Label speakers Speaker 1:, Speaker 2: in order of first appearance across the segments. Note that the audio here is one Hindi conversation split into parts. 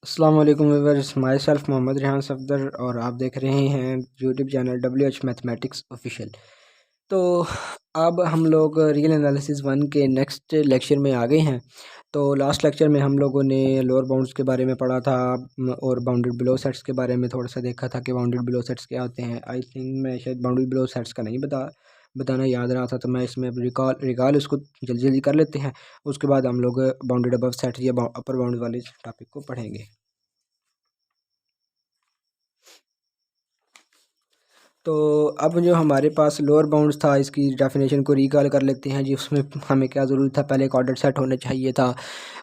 Speaker 1: अस्सलाम वालेकुम viewers, myself Mohammad Rehan Safdar और आप देख रहे हैं YouTube channel WH mathematics official. तो अब हम लोग रियल एनालिसिस 1 के नेक्स्ट लेक्चर में आ गए हैं। तो लास्ट लेक्चर में हम लोगों ने लोअर बाउंड्स के बारे में पढ़ा था और बाउंडेड बिलो सेट्स के बारे में थोड़ा सा देखा था कि बाउंडेड बिलो सेट्स क्या होते हैं। आई थिंक मैं शायद बाउंडेड बिलो सेट्स का नहीं बताना याद रहा था, तो मैं इसमें रिकॉल उसको जल्दी जल्दी कर लेते हैं। उसके बाद हम लोग बाउंडेड अबव सेट या अपर बाउंड वाले टॉपिक को पढ़ेंगे। तो अब जो हमारे पास लोअर बाउंड्स था, इसकी डेफिनेशन को रिकॉल कर लेते हैं जी। उसमें हमें क्या ज़रूरत था, पहले एक ऑर्डर सेट होना चाहिए था।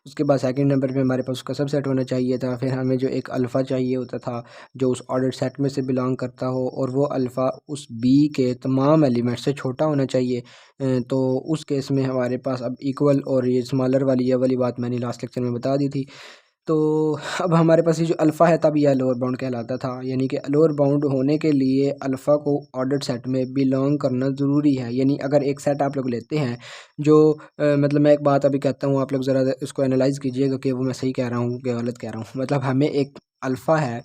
Speaker 1: उसके बाद सेकंड नंबर पे हमारे पास उसका सब सेट होना चाहिए था। फिर हमें जो एक अल्फ़ा चाहिए होता था जो उस ऑर्डर सेट में से बिलोंग करता हो, और वो अल्फ़ा उस बी के तमाम एलिमेंट से छोटा होना चाहिए। तो उस केस में हमारे पास अब इक्वल और ये स्मॉलर वाली ये वाली बात मैंने लास्ट लेक्चर में बता दी थी। तो अब हमारे पास ये जो अल्फ़ा है तब यह लोअर बाउंड कहलाता था, यानी कि लोअर बाउंड होने के लिए अल्फ़ा को ऑर्डर्ड सेट में बिलोंग करना ज़रूरी है। यानी अगर एक सेट आप लोग लेते हैं जो मतलब मैं एक बात अभी कहता हूँ, आप लोग ज़रा इसको एनालाइज़ कीजिएगा कि वो मैं सही कह रहा हूँ कि गलत कह रहा हूँ। मतलब हमें एक अल्फ़ा है,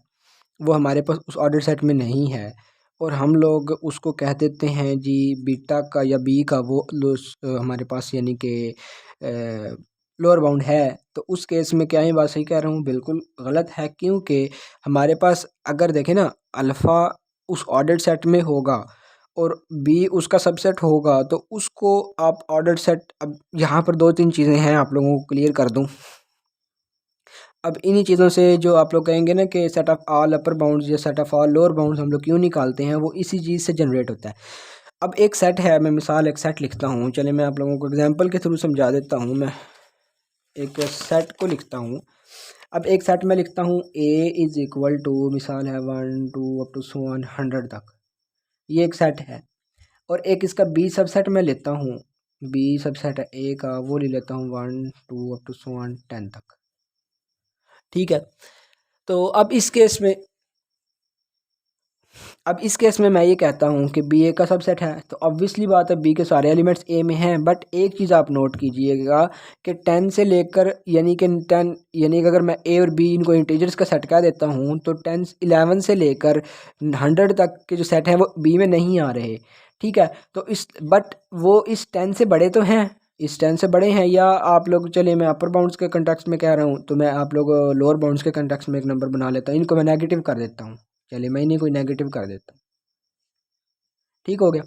Speaker 1: वो हमारे पास उस ऑर्डर सेट में नहीं है, और हम लोग उसको कह देते हैं जी बीटा का या बी का वो हमारे पास यानी कि लोअर बाउंड है। तो उस केस में क्या ये बात सही कह रहा हूँ? बिल्कुल गलत है, क्योंकि हमारे पास अगर देखें ना, अल्फ़ा उस ऑर्डर सेट में होगा और बी उसका सबसेट होगा, तो उसको आप ऑर्डर सेट, अब यहाँ पर दो तीन चीज़ें हैं आप लोगों को क्लियर कर दूँ। अब इन्हीं चीज़ों से जो आप लोग कहेंगे ना कि set of all upper bounds या set of all lower bounds हम लोग क्यों निकालते हैं, वो इसी चीज़ से जनरेट होता है। अब एक सेट है, मैं मिसाल एक सेट लिखता हूँ, चलिए मैं आप लोगों को एग्जांपल के थ्रू समझा देता हूँ। मैं एक सेट को लिखता हूँ। अब एक सेट में लिखता हूँ ए इज़ इक्वल टू, मिसाल है 1 2 अप टू 100 तक, ये एक सेट है। और एक इसका बी सबसेट में लेता हूँ, बी सबसेट है ए का, वो ले लेता हूँ 1 2 अप टू 10 तक। ठीक है। तो अब इस केस में मैं ये कहता हूँ कि बी ए का सबसेट है, तो ऑब्वियसली बात है बी के सारे एलिमेंट्स ए में हैं। बट एक चीज़ आप नोट कीजिएगा कि 10 से लेकर यानी कि 10 यानी कि अगर मैं ए और बी इनको इंटीजर्स का सेट कह देता हूँ, तो 11 से लेकर 100 तक के जो सेट हैं वो बी में नहीं आ रहे। ठीक है। तो बट वो इस 10 से बड़े तो हैं, इस 10 से बड़े हैं। या आप लोग, चलिए मैं अपर बाउंड्स के कंटेक्स्ट में कह रहा हूँ, तो मैं आप लोग लोअर बाउंड्स के कंटेक्स्ट में एक नंबर बना लेता हूँ, इनको मैं नेगेटिव कर देता हूँ। चलिए मैं इन्हीं को नेगेटिव कर देता हूँ। ठीक हो गया।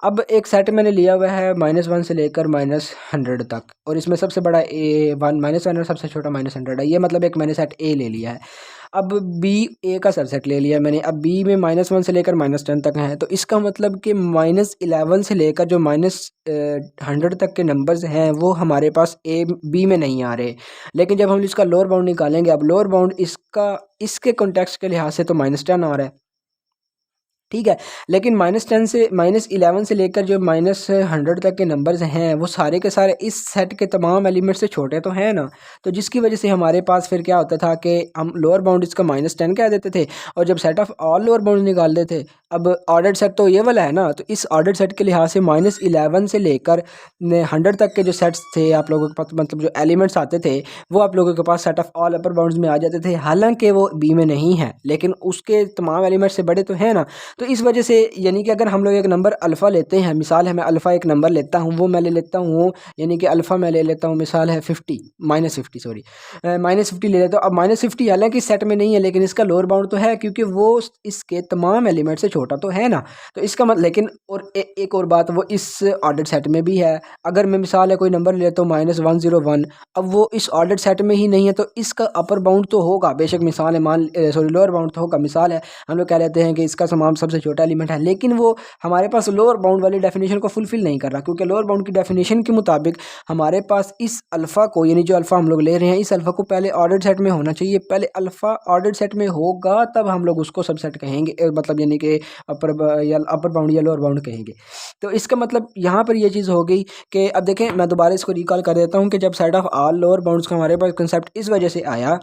Speaker 1: अब एक सेट मैंने लिया हुआ है -1 से लेकर -100 तक, और इसमें सबसे बड़ा ए वन -1 और सबसे छोटा -100 है। ये मतलब एक मैंने सेट ए ले लिया है। अब बी ए का सबसेट ले लिया मैंने। अब बी में -1 से लेकर -10 तक है, तो इसका मतलब कि -11 से लेकर जो -100 तक के नंबर्स हैं वो हमारे पास ए बी में नहीं आ रहे। लेकिन जब हम इसका लोअर बाउंड निकालेंगे, अब लोअर बाउंड इसका इसके कॉन्टेक्स्ट के लिहाज से तो -10 आ रहा है। ठीक है। लेकिन -10 से -11 से लेकर जो -100 तक के नंबर्स हैं वो सारे के सारे इस सेट के तमाम एलिमेंट से छोटे तो हैं ना। तो जिसकी वजह से हमारे पास फिर क्या होता था कि हम लोअर बाउंड इसका -10 कह देते थे, और जब set of all lower bound निकालते थे, अब ऑर्डर्ड सेट तो ये वाला है ना, तो इस ऑर्डर्ड सेट के लिहाज से -11 से लेकर 100 तक के जो सेट्स थे आप लोगों के पास, मतलब जो एलिमेंट्स आते थे, वो आप लोगों के पास set of all upper bounds में आ जाते थे। हालांकि वो बी में नहीं है, लेकिन उसके तमाम एलिमेंट्स से बड़े तो हैं ना। तो इस वजह से यानी कि अगर हम लोग एक नंबर अल्फ़ा लेते हैं, मिसाल है मैं अल्फ़ा एक नंबर लेता हूँ, वो मैं ले लेता हूँ, यानी कि अल्फ़ा मैं ले लेता हूँ, मिसाल है 50 -50 सॉरी -50 ले लेता हूँ। अब -50 हालांकि सेट में नहीं है, लेकिन इसका लोअर बाउंड तो है, क्योंकि वो इसके तमाम एलिमेंट से छोटा तो है ना। तो इसका मतलब, लेकिन और एक और बात, वो इस ऑर्डर सेट में भी है। अगर मैं मिसाल है कोई नंबर लेता हूँ -101, अब वो इस ऑर्डर सेट में ही नहीं है, तो इसका अपर बाउंड तो होगा बेशक, मिसाल है सॉरी लोअर बाउंड तो होगा। मिसाल है हम लोग कह लेते हैं कि इसका तमाम सबसे छोटा एलिमेंट है, लेकिन वो हमारे पास लोअर बाउंड वाली डेफिनेशन को फुलफिल नहीं कर रहा, क्योंकि लोअर बाउंड की डेफिनेशन के मुताबिक हमारे पास इस अल्फ़ा को, यानी जो अल्फ़ा हम लोग ले रहे हैं, इस अल्फ़ा को पहले ऑर्डर्ड सेट में होना चाहिए। पहले अल्फ़ा ऑर्डर्ड सेट में होगा तब हम लोग उसको सबसेट कहेंगे, मतलब यानी कि अपर बाउंड या लोअर बाउंड कहेंगे। तो इसका मतलब यहाँ पर यह चीज़ हो गई कि अब देखें, मैं दोबारा इसको रिकॉल कर देता हूँ कि जब set of all lower bounds का हमारे पास कंसेप्ट इस वजह से आया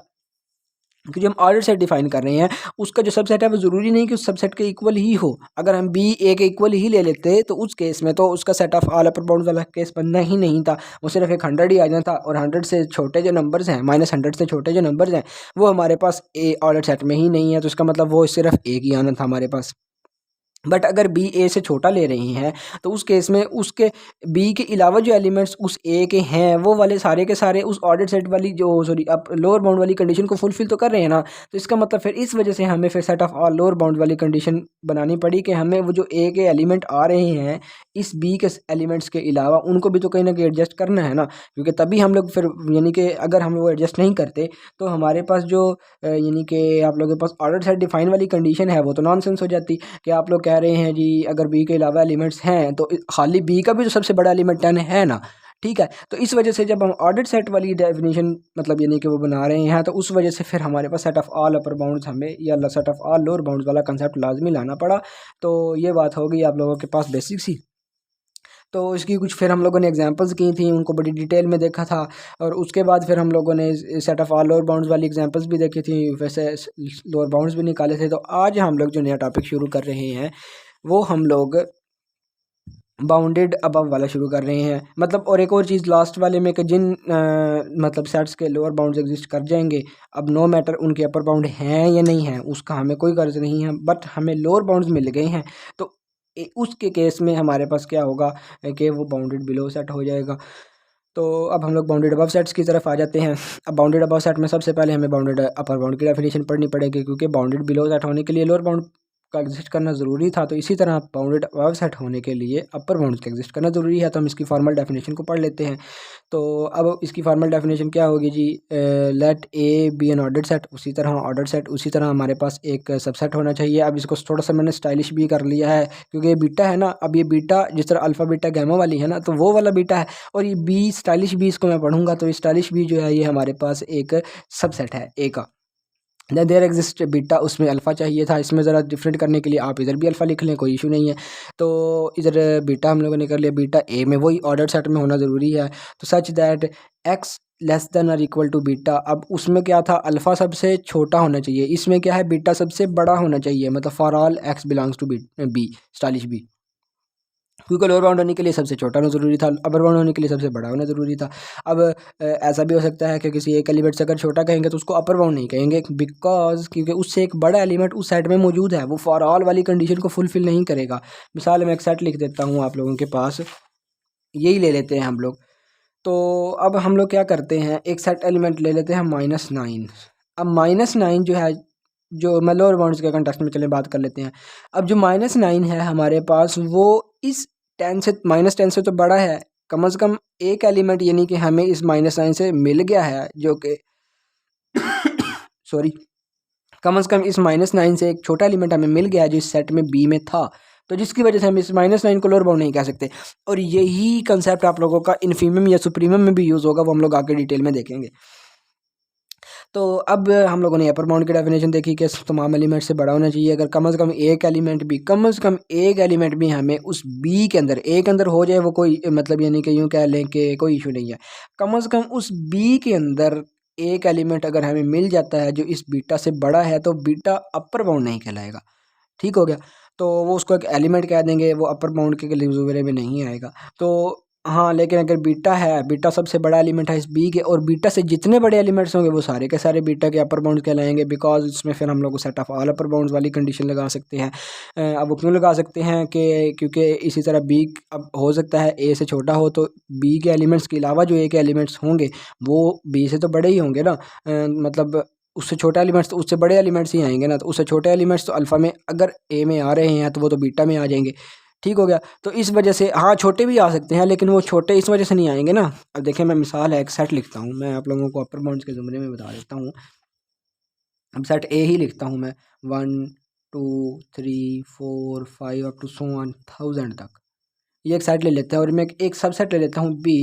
Speaker 1: क्योंकि हम ऑर्डर सेट डिफाइन कर रहे हैं, उसका जो सबसेट है वो ज़रूरी नहीं कि उस सबसेट के इक्वल ही हो। अगर हम बी ए के इक्वल ही ले लेते तो उस केस में तो उसका set of all upper bounds वाला केस बनना ही नहीं था, वो सिर्फ एक 100 ही आ जाता। और 100 से छोटे जो नंबर्स हैं, -100 से छोटे जो नंबर्स हैं, वो हमारे पास ए ऑर्डर सेट में ही नहीं है, तो इसका मतलब वो सिर्फ एक ही आना था हमारे पास। बट अगर बी ए से छोटा ले रही हैं तो उस केस में उसके बी के अलावा जो एलिमेंट्स उस ए के हैं वो वाले सारे के सारे उस ऑर्डर सेट वाली जो सॉरी अब लोअर बाउंड वाली कंडीशन को फुलफिल तो कर रहे हैं ना। तो इसका मतलब फिर इस वजह से हमें फिर set of all lower bound वाली कंडीशन बनानी पड़ी कि हमें वो जो ए के एलिमेंट आ रहे हैं इस बी के एलिमेंट्स के अलावा उनको भी तो कहीं ना कहीं एडजस्ट करना है ना, क्योंकि तभी हम लोग फिर यानी कि अगर हम वो एडजस्ट नहीं करते तो हमारे पास जो यानी कि आप लोगों के पास ऑर्डर सेट डिफाइन वाली कंडीशन है वो तो नॉनसेंस हो जाती कि आप लोग कह रहे हैं जी अगर बी के अलावा एलिमेंट्स हैं तो खाली बी का भी जो सबसे बड़ा एलिमेंट 10 है ना। ठीक है, तो इस वजह से जब हम ऑर्डर सेट वाली डेफिनेशन मतलब यानी कि वो बना रहे हैं तो उस वजह से फिर हमारे पास set of all upper bounds हमें या set of all lower bounds वाला कंसेप्ट लाजमी लाना पड़ा। तो ये बात हो गई आप लोगों के पास बेसिक सी। तो इसकी कुछ फिर हम लोगों ने एग्जांपल्स की थी, उनको बड़ी डिटेल में देखा था, और उसके बाद फिर हम लोगों ने set of all lower bounds वाली एग्जांपल्स भी देखी थी, वैसे लोअर बाउंड्स भी निकाले थे। तो आज हम लोग जो नया टॉपिक शुरू कर रहे हैं वो हम लोग बाउंडेड अबव वाला शुरू कर रहे हैं। मतलब और एक और चीज़ लास्ट वाले में कि जिन मतलब सेट्स के लोअर बाउंड्स एग्जिस्ट कर जाएंगे, अब नो मैटर उनके अपर बाउंड हैं या नहीं हैं उसका हमें कोई गर्ज नहीं है, बट हमें लोअर बाउंड्स मिल गए हैं तो उसके केस में हमारे पास क्या होगा कि वो बाउंडेड बिलो सेट हो जाएगा। तो अब हम लोग बाउंडेड अबव सेट्स की तरफ आ जाते हैं। अब बाउंडेड अबव सेट में सबसे पहले हमें बाउंडेड अपर बाउंड की डेफिनेशन पढ़नी पड़ेगी, क्योंकि बाउंडेड बिलो सेट होने के लिए लोअर बाउंड का एग्जिस्ट करना ज़रूरी था, तो इसी तरह बाउंडेड अबव सेट होने के लिए अपर बाउंड का एग्जिस्ट करना ज़रूरी है। तो हम इसकी फॉर्मल डेफिनेशन को पढ़ लेते हैं। तो अब इसकी फॉर्मल डेफिनेशन क्या होगी जी, let A be an ordered set, उसी तरह ऑर्डर्ड सेट उसी तरह हमारे पास एक सबसेट होना चाहिए। अब इसको थोड़ा सा मैंने स्टाइलिश भी कर लिया है क्योंकि ये बीटा है ना, अब ये बीटा जिस तरह अल्फ़ा बीटा गैमा वाली है ना, तो वो वाला बीटा है, और ये बी स्टाइलिश बी इसको मैं पढ़ूंगा, तो ये स्टाइलिश बी जो है ये हमारे पास एक सबसेट है ए का। देयर एग्जिस्ट बीटा, उसमें अल्फ़ा चाहिए था, इसमें ज़रा डिफरेंट करने के लिए आप इधर भी अल्फ़ा लिख लें, कोई इशू नहीं है। तो इधर बीटा हम लोगों ने कर लिया, बीटा ए में वही ऑर्डर सेट में होना ज़रूरी है। तो such that x less than और इक्वल टू बीटा, अब उसमें क्या था, अल्फ़ा सबसे छोटा होना चाहिए, इसमें क्या है बीटा सबसे बड़ा होना चाहिए, मतलब for all x belongs to b stylish b, क्योंकि लोअर बाउंड होने के लिए सबसे छोटा होना ज़रूरी था, अपर बाउंड होने के लिए सबसे बड़ा होना ज़रूरी था। अब ऐसा भी हो सकता है कि किसी एक एलिमेंट से अगर छोटा कहेंगे तो उसको अपर बाउंड नहीं कहेंगे, बिकॉज क्योंकि उससे एक बड़ा एलिमेंट उस सेट में मौजूद है, वो फॉर ऑल वाली कंडीशन को फुलफिल नहीं करेगा। मिसाल मैं एक सेट लिख देता हूँ आप लोगों के पास, यही ले लेते हैं हम लोग। तो अब हम लोग क्या करते हैं, एक सेट एलिमेंट ले लेते हैं -9। अब -9 जो है, जो मैं लोअर बाउंड्स के कंटेक्स्ट में चले बात कर लेते हैं। अब जो -9 है हमारे पास वो इस 10 से -10 से तो बड़ा है, कम से कम एक एलिमेंट यानी कि हमें इस -9 से मिल गया है, जो कि सॉरी कम से कम इस -9 से एक छोटा एलिमेंट हमें मिल गया है जो इस सेट में बी में था, तो जिसकी वजह से हम इस -9 को लोअर बाउंड नहीं कह सकते। और यही कंसेप्ट आप लोगों का इन्फीमम या सुप्रीमम में भी यूज़ होगा, वो हम लोग आगे डिटेल में देखेंगे। तो अब हम लोगों ने अपर बाउंड की डेफिनेशन देखी कि तमाम एलिमेंट से बड़ा होना चाहिए, अगर कम से कम एक एलिमेंट भी हमें उस बी के अंदर ए के अंदर हो जाए, वो कोई मतलब यानी कि यूँ कह लें कि कोई इशू नहीं है, कम से कम उस बी के अंदर एक एलिमेंट अगर हमें मिल जाता है जो इस बीटा से बड़ा है, तो बीटा अपर बाउंड नहीं कहलाएगा। ठीक हो गया, तो वो उसको एक एलिमेंट कह देंगे, वो अपर बाउंड के ज़ुमरे में नहीं आएगा। तो हाँ, लेकिन अगर बीटा है, बीटा सबसे बड़ा एलिमेंट है इस बी के, और बीटा से जितने बड़े एलिमेंट्स होंगे वो सारे के सारे बीटा के अपर बाउंड कहलाएंगे, बिकॉज इसमें फिर हम लोग set of all upper bounds वाली कंडीशन लगा सकते हैं। अब वो क्यों लगा सकते हैं कि क्योंकि इसी तरह बी अब हो सकता है ए से छोटा हो, तो बी के एलिमेंट्स के अलावा जो ए के एलिमेंट्स होंगे वो बी से तो बड़े ही होंगे ना, मतलब उससे छोटा एलिमेंट्स तो उससे बड़े एलिमेंट्स ही आएंगे ना, तो उससे छोटे एलिमेंट्स तो अल्फ़ा में अगर ए में आ रहे हैं तो वो तो बीटा में आ जाएंगे। ठीक हो गया, तो इस वजह से हाँ छोटे भी आ सकते हैं, लेकिन वो छोटे इस वजह से नहीं आएंगे ना। अब देखें, मैं मिसाल है एक सेट लिखता हूँ, मैं आप लोगों को अपर बाउंड्स के ज़ुमरे में बता देता हूँ। अब सेट ए ही लिखता हूँ मैं, 1 2 3 4 5 अप टू 1000 तक, ये एक सेट ले लेते हैं। और मैं एक सबसेट ले लेता हूँ, बी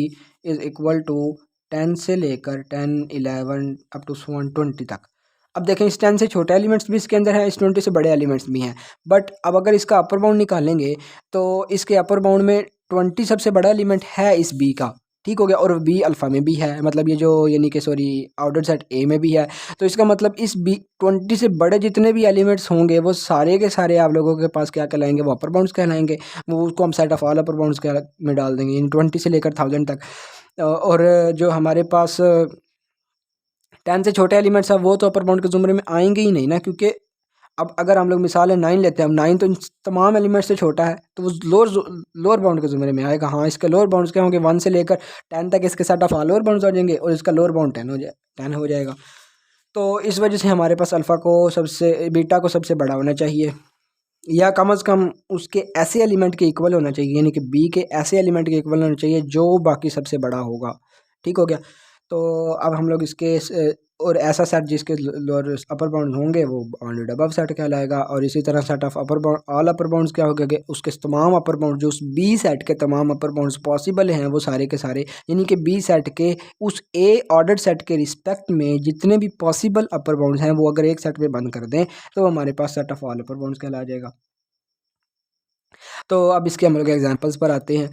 Speaker 1: इज़ इक्वल टू 10 से लेकर 10 11 अप टू 20 तक। अब देखें, इस 10 से छोटे एलिमेंट्स भी इसके अंदर हैं, इस 20 से बड़े एलिमेंट्स भी हैं, बट अब अगर इसका अपर बाउंड निकालेंगे तो इसके अपर बाउंड में 20 सबसे बड़ा एलिमेंट है इस बी का, ठीक हो गया। और बी अल्फ़ा में भी है, मतलब ये जो यानी कि सॉरी ऑर्डर सेट ए में भी है। तो इसका मतलब इस बी 20 से बड़े जितने भी एलिमेंट्स होंगे वो सारे के सारे आप लोगों के पास क्या कहलाएंगे, वो अपर बाउंड्स कहलाएंगे। वो उसको हम set of all upper bounds में डाल देंगे, यानी 20 से लेकर 1000 तक। और जो हमारे पास 10 से छोटे एलिमेंट्स हैं वो तो अपर बाउंड के ज़ुमरे में आएंगे ही नहीं ना, क्योंकि अब अगर हम लोग मिसाल है 9 लेते हैं, अब 9 तो इन तमाम एलिमेंट से छोटा है, तो वो लोअर बाउंड के ज़ुमरे में आएगा। हाँ, इसके लोअर बाउंड्स क्या होंगे, 1 से लेकर 10 तक इसके set of all lower bounds हो जाएंगे, और इसका लोअर बाउंड 10 हो जाएगा। तो इस वजह से हमारे पास अल्फ़ा को सबसे बीटा को सबसे बड़ा होना चाहिए, या कम से कम उसके ऐसे एलिमेंट के इक्वल होना चाहिए, यानी कि बी के ऐसे एलिमेंट के इक्वल होना चाहिए जो बाकी सबसे बड़ा होगा। ठीक हो गया। तो अब हम लोग इसके और ऐसा सेट जिसके लोअर अपर बाउंड होंगे वो बाउंडेड अबव सेट कहलाएगा। और इसी तरह set of upper bound all upper bounds क्या होगा कि उसके तमाम अपर बाउंड जो उस बी सेट के तमाम अपर बाउंड्स पॉसिबल हैं वो सारे के सारे, यानी कि बी सेट के उस ए ऑर्डर सेट के रिस्पेक्ट में जितने भी पॉसिबल अपर बाउंड्स हैं वो अगर एक सेट में बंद कर दें तो हमारे पास set of all upper bounds कहला जाएगा। तो अब इसके हम लोग एग्जांपल्स पर आते हैं।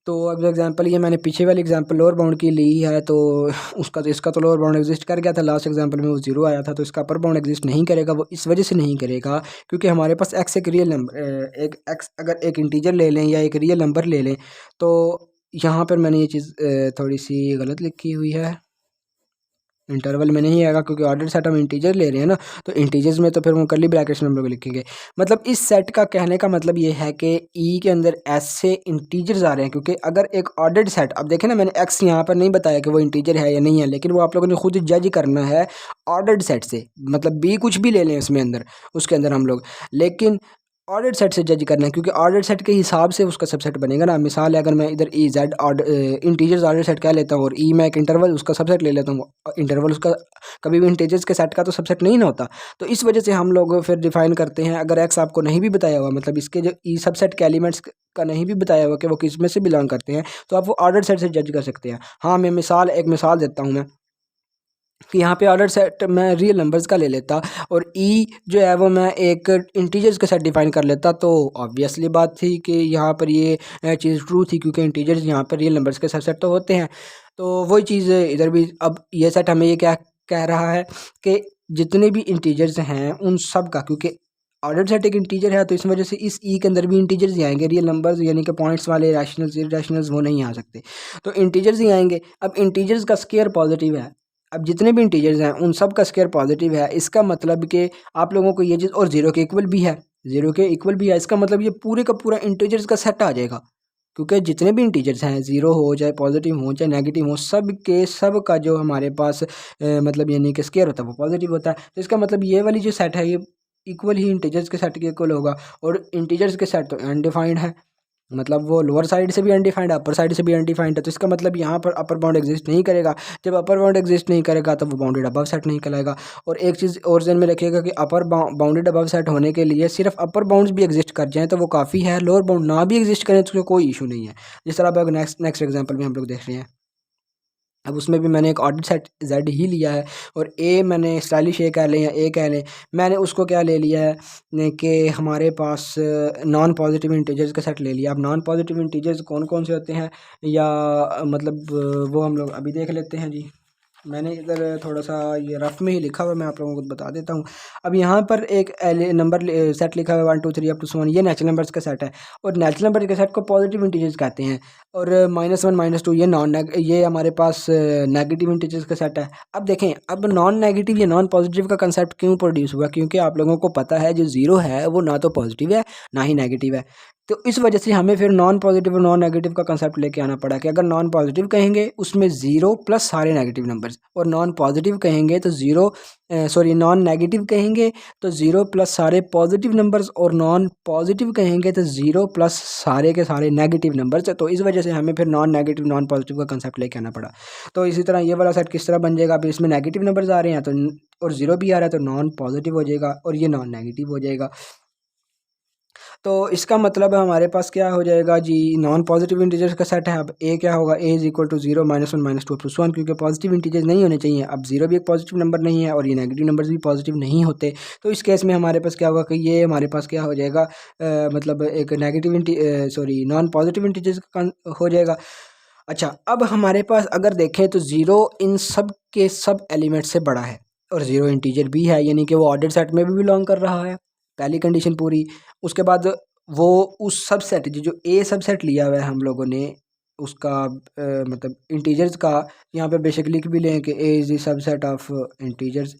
Speaker 1: तो अब एग्जांपल ये मैंने पीछे वाली एग्जांपल लोअर बाउंड की ली है, तो उसका तो इसका तो लोअर बाउंड एग्जिस्ट कर गया था, लास्ट एग्जांपल में वो 0 आया था, तो इसका अपर बाउंड एग्जिस्ट नहीं करेगा। वो इस वजह से नहीं करेगा क्योंकि हमारे पास एक्स एक रियल नंबर, एक एक्स अगर एक इंटीजर ले लें या एक रियल नंबर ले लें, तो यहाँ पर मैंने ये चीज़ थोड़ी सी गलत लिखी हुई है, इंटरवल में नहीं आएगा क्योंकि ऑर्डर सेट हम इंटीजर ले रहे हैं ना, तो इंटीजर्स में तो फिर वो कर्ली ब्रैकेट्स में हम लोग लिखेंगे। मतलब इस सेट का कहने का मतलब ये है कि ई के अंदर ऐसे इंटीजर्स आ रहे हैं, क्योंकि अगर एक ऑर्डर्ड सेट, अब देखें ना मैंने एक्स यहाँ पर नहीं बताया कि वो इंटीजर है या नहीं है, लेकिन वो आप लोगों ने खुद जज करना है ऑर्डर्ड सेट से, मतलब बी कुछ भी ले लें उसमें अंदर, उसके अंदर हम लोग, लेकिन ऑर्डर्ड सेट से जज करना है, क्योंकि ऑर्डर्ड सेट के हिसाब से उसका सबसेट बनेगा ना। मिसाल है, अगर मैं इधर E Z integers order set क्या लेता हूँ और ई मैं एक इंटरवल उसका सबसेट ले लेता हूँ, इंटरवल उसका कभी भी इंटीजर्स के सेट का तो सबसेट नहीं ना होता। तो इस वजह से हम लोग फिर डिफाइन करते हैं, अगर एक्स आपको नहीं भी बताया हुआ, मतलब इसके जो ई सबसेट के एलिमेंट्स का नहीं भी बताया हुआ कि वो किस में से बिलोंग करते हैं, तो आप वो ऑर्डर सेट से जज कर सकते हैं। हाँ, मैं एक मिसाल देता हूँ मैं कि यहाँ पे ऑर्डर सेट मैं रियल नंबर्स का ले लेता और ई जो है वो मैं एक इंटीजर्स के साथ डिफाइन कर लेता, तो ऑब्वियसली बात थी कि यहाँ पर ये चीज़ ट्रू थी, क्योंकि इंटीजर्स यहाँ पर रियल नंबर्स के साथ सेट तो होते हैं। तो वही चीज़ इधर भी, अब ये सेट हमें ये क्या कह रहा है कि जितने भी इंटीजर्स हैं उन सब का, क्योंकि ऑर्डर सेट एक इंटीजर है तो इस वजह से इस ई के अंदर भी इंटीजर्स ही आएंगे, रियल नंबर्स यानी कि पॉइंट्स वाले रैशनल्स इरैशनल्स वो नहीं आ सकते, तो इंटीजर्स ही आएंगे। अब इंटीजर्स का स्केयर पॉजिटिव है, अब जितने भी इंटीजर्स हैं उन सब का स्केयर पॉजिटिव है, इसका मतलब कि आप लोगों को ये चीज़, और जीरो के इक्वल भी है, जीरो के इक्वल भी है, इसका मतलब ये पूरे का पूरा इंटीजर्स का सेट आ जाएगा, क्योंकि जितने भी इंटीजर्स हैं, ज़ीरो हो चाहे पॉजिटिव हो चाहे नेगेटिव हो, सब के सब का जो हमारे पास मतलब यानी कि स्केयर होता है वो पॉजिटिव होता है। तो इसका मतलब ये वाली जो सेट है ये इक्वल ही इंटीजर्स के सेट के इक्वल होगा, और इंटीजर्स के सेट तो अनडिफाइंड है, मतलब वो लोअर साइड से भी अनडिफाइंड है, अपर साइड से भी अनडिफाइंड है, तो इसका मतलब यहाँ पर अपर बाउंड एग्जिस्ट नहीं करेगा। जब अपर बाउंड एग्जिस्ट नहीं करेगा तो वो बाउंडेड अबव सेट नहीं कहलाएगा। और एक चीज़ और ध्यान में रखिएगा कि अपर बाउंडेड अबव सेट होने के लिए सिर्फ अपर बाउंड्स भी एग्जिस्ट कर जाएँ तो वो काफ़ी है, लोअर बाउंड ना भी एग्जिस्ट करें तो कोई इशू नहीं है। जिस तरह अब नेक्स्ट एग्जाम्पल में हम लोग देख रहे हैं, अब उसमें भी मैंने एक ऑर्डर सेट जेड ही लिया है, और ए मैंने स्टाइलिश ए कह लें या ए कह लें, मैंने उसको क्या ले लिया है कि हमारे पास नॉन पॉजिटिव इंटीजर्स का सेट ले लिया। अब नॉन पॉजिटिव इंटीजर्स कौन कौन से होते हैं, या मतलब वो हम लोग अभी देख लेते हैं जी। मैंने इधर थोड़ा सा ये रफ में ही लिखा हुआ, मैं आप लोगों को बता देता हूँ। अब यहाँ पर एक नंबर सेट लिखा हुआ है 1 2 3 अप टू 1, ये नेचुरल नंबर्स का सेट है, और नेचुरल नंबर के सेट को पॉजिटिव इंटीजर्स कहते हैं, और -1 -2 ये हमारे पास नेगेटिव इंटीजर्स का सेट है। अब देखें, अब नॉन नेगेटिव या नॉन पॉजिटिव का कंसेप्ट क्यों प्रोड्यूस हुआ, क्योंकि आप लोगों को पता है जो ज़ीरो है वो ना तो पॉजिटिव है ना ही नेगेटिव है, तो इस वजह से हमें फिर नॉन पॉजिटिव और नॉन नेगेटिव का कंसेप्ट लेके आना पड़ा कि अगर नॉन पॉजिटिव कहेंगे उसमें ज़ीरो प्लस सारे नेगेटिव नंबर्स, और नॉन पॉजिटिव कहेंगे तो नॉन नेगेटिव कहेंगे तो ज़ीरो प्लस सारे पॉजिटिव नंबर्स, और नॉन पॉजिटिव कहेंगे तो ज़ीरो प्लस सारे के सारे नेगेटिव नंबर्स। तो इस वजह से हमें फिर नॉन नेगेटिव नॉन पॉजिटिव का कंसेप्ट लेके आना पड़ा। तो इसी तरह ये वाला सेट किस तरह बन जाएगा, अब इसमें नेगेटिव नंबर्स आ रहे हैं तो और ज़ीरो भी आ रहा है तो नॉन पॉजिटिव हो जाएगा, और ये नॉन नेगेटिव हो जाएगा। तो इसका मतलब हमारे पास क्या हो जाएगा जी, नॉन पॉजिटिव इंटीजर्स का सेट है। अब ए क्या होगा, ए इज इक्वल टू 0 -1 -2 प्लस 1, क्योंकि पॉजिटिव इंटीजर्स नहीं होने चाहिए। अब जीरो भी एक पॉजिटिव नंबर नहीं है और ये नेगेटिव नंबर्स भी पॉजिटिव नहीं होते, तो इस केस में हमारे पास क्या होगा कि ये हमारे पास क्या हो जाएगा, मतलब एक नॉन पॉजिटिव इंटीजर्स हो जाएगा। अच्छा, अब हमारे पास अगर देखें तो ज़ीरो इन सब के सब एलिमेंट से बड़ा है और ज़ीरो इंटीजर भी है, यानी कि वो ऑर्डर सेट में भी बिलोंग कर रहा है, पहली कंडीशन पूरी। उसके बाद वो उस सब सेट जो ए सब सेट लिया हुआ है हम लोगों ने उसका मतलब इंटीजर्स का, यहाँ पे बेशक लिख भी लें कि A is the sub set of integers,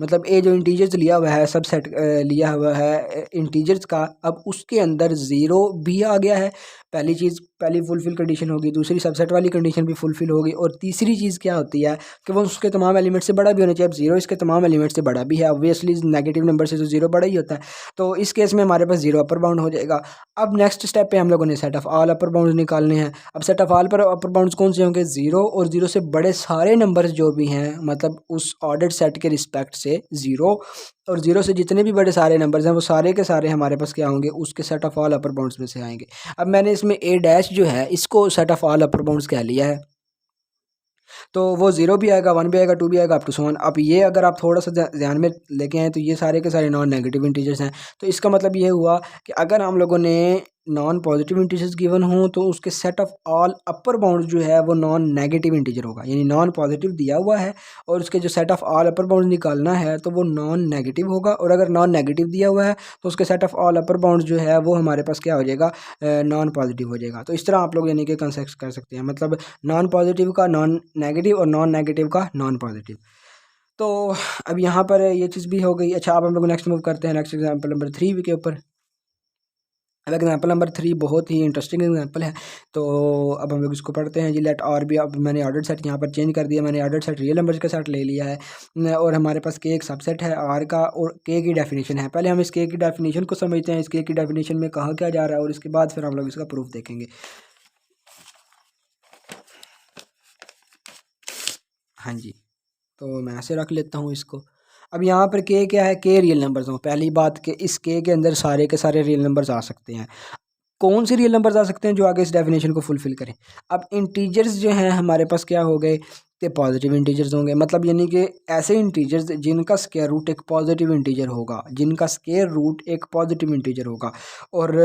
Speaker 1: मतलब ए जो इंटीजर्स लिया हुआ है सब सेट लिया हुआ है इंटीजर्स का, अब उसके अंदर ज़ीरो भी आ गया है। पहली चीज़, पहली फुलफिल कंडीशन होगी, दूसरी सबसेट वाली कंडीशन भी फुलफिल होगी, और तीसरी चीज़ क्या होती है कि वो उसके तमाम एलिमेंट से बड़ा भी होना चाहिए। अब जीरो इसके तमाम एलिमेंट से बड़ा भी है, ऑब्वियसली नेगेटिव नंबर से तो जीरो बड़ा ही होता है, तो इस केस में हमारे पास जीरो अपर बाउंड हो जाएगा। अब नेक्स्ट स्टेप पे हम लोगों ने set of all upper bound निकालने हैं। अब सेट ऑफ ऑल पर अपर बाउंड्स कौन से होंगे? जीरो और जीरो से बड़े सारे नंबर्स जो भी हैं, मतलब उस ऑर्डर सेट के रिस्पेक्ट से जीरो और जीरो से जितने भी बड़े सारे नंबर्स हैं वो सारे के सारे हमारे पास क्या होंगे? उसके set of all upper bounds में से आएंगे। अब मैंने इसमें ए डैश जो है इसको set of all upper bounds कह लिया है, तो वो जीरो भी आएगा, वन भी आएगा, टू भी आएगा, अप टू सो ऑन। अब ये अगर आप थोड़ा सा ध्यान में लेके आए तो ये सारे के सारे नॉन नेगेटिव इंटीजर्स हैं, तो इसका मतलब ये हुआ कि अगर हम लोगों ने नॉन पॉजिटिव इंटीजर्स गिवन हो तो उसके set of all upper bound जो है वो नॉन नेगेटिव इंटीजर होगा, यानी नॉन पॉजिटिव दिया हुआ है और उसके जो set of all upper bound निकालना है तो वो नॉन नेगेटिव होगा, और अगर नॉन नेगेटिव दिया हुआ है तो उसके set of all upper bound जो है वो हमारे पास क्या हो जाएगा? नॉन पॉजिटिव हो जाएगा। तो इस तरह आप लोग यानी कि कंसेप्ट कर सकते हैं, मतलब नॉन पॉजिटिव का नॉन नेगेटिव और नॉन नेगेटिव का नॉन पॉजिटिव। तो अब यहाँ पर ये चीज़ भी हो गई। अच्छा, अब हम लोग नेक्स्ट मूव करते हैं नेक्स्ट एग्जाम्पल नंबर 3 के ऊपर। अब एग्जाम्पल नंबर 3 बहुत ही इंटरेस्टिंग एग्जाम्पल है, तो अब हम लोग इसको पढ़ते हैं जी। लेट और भी, अब मैंने ऑर्डर सेट यहाँ पर चेंज कर दिया, मैंने ऑर्डर सेट रियल नंबर्स का सेट ले लिया है और हमारे पास के एक सबसेट है आर का, और के की डेफिनेशन है। पहले हम इस के की डेफिनेशन को समझते हैं, इस के की डेफिनेशन में कहा क्या जा रहा है, और इसके बाद फिर हम लोग इसका प्रूफ देखेंगे। हाँ जी, तो मैं ऐसे रख लेता हूँ इसको। अब यहाँ पर के क्या है? के रियल नंबर्स हों। पहली बात कि इस के अंदर सारे के सारे रियल नंबर्स आ सकते हैं। कौन से रियल नंबर्स आ सकते हैं? जो आगे इस डेफिनेशन को फुलफिल करें। अब इंटीजर्स जो हैं हमारे पास क्या हो गए? कि पॉजिटिव इंटीजर्स होंगे, मतलब यानी कि ऐसे इंटीजर्स जिनका स्क्वायर रूट एक पॉजिटिव इंटीजर होगा, जिनका स्क्वायर रूट एक पॉजिटिव इंटीजर होगा, और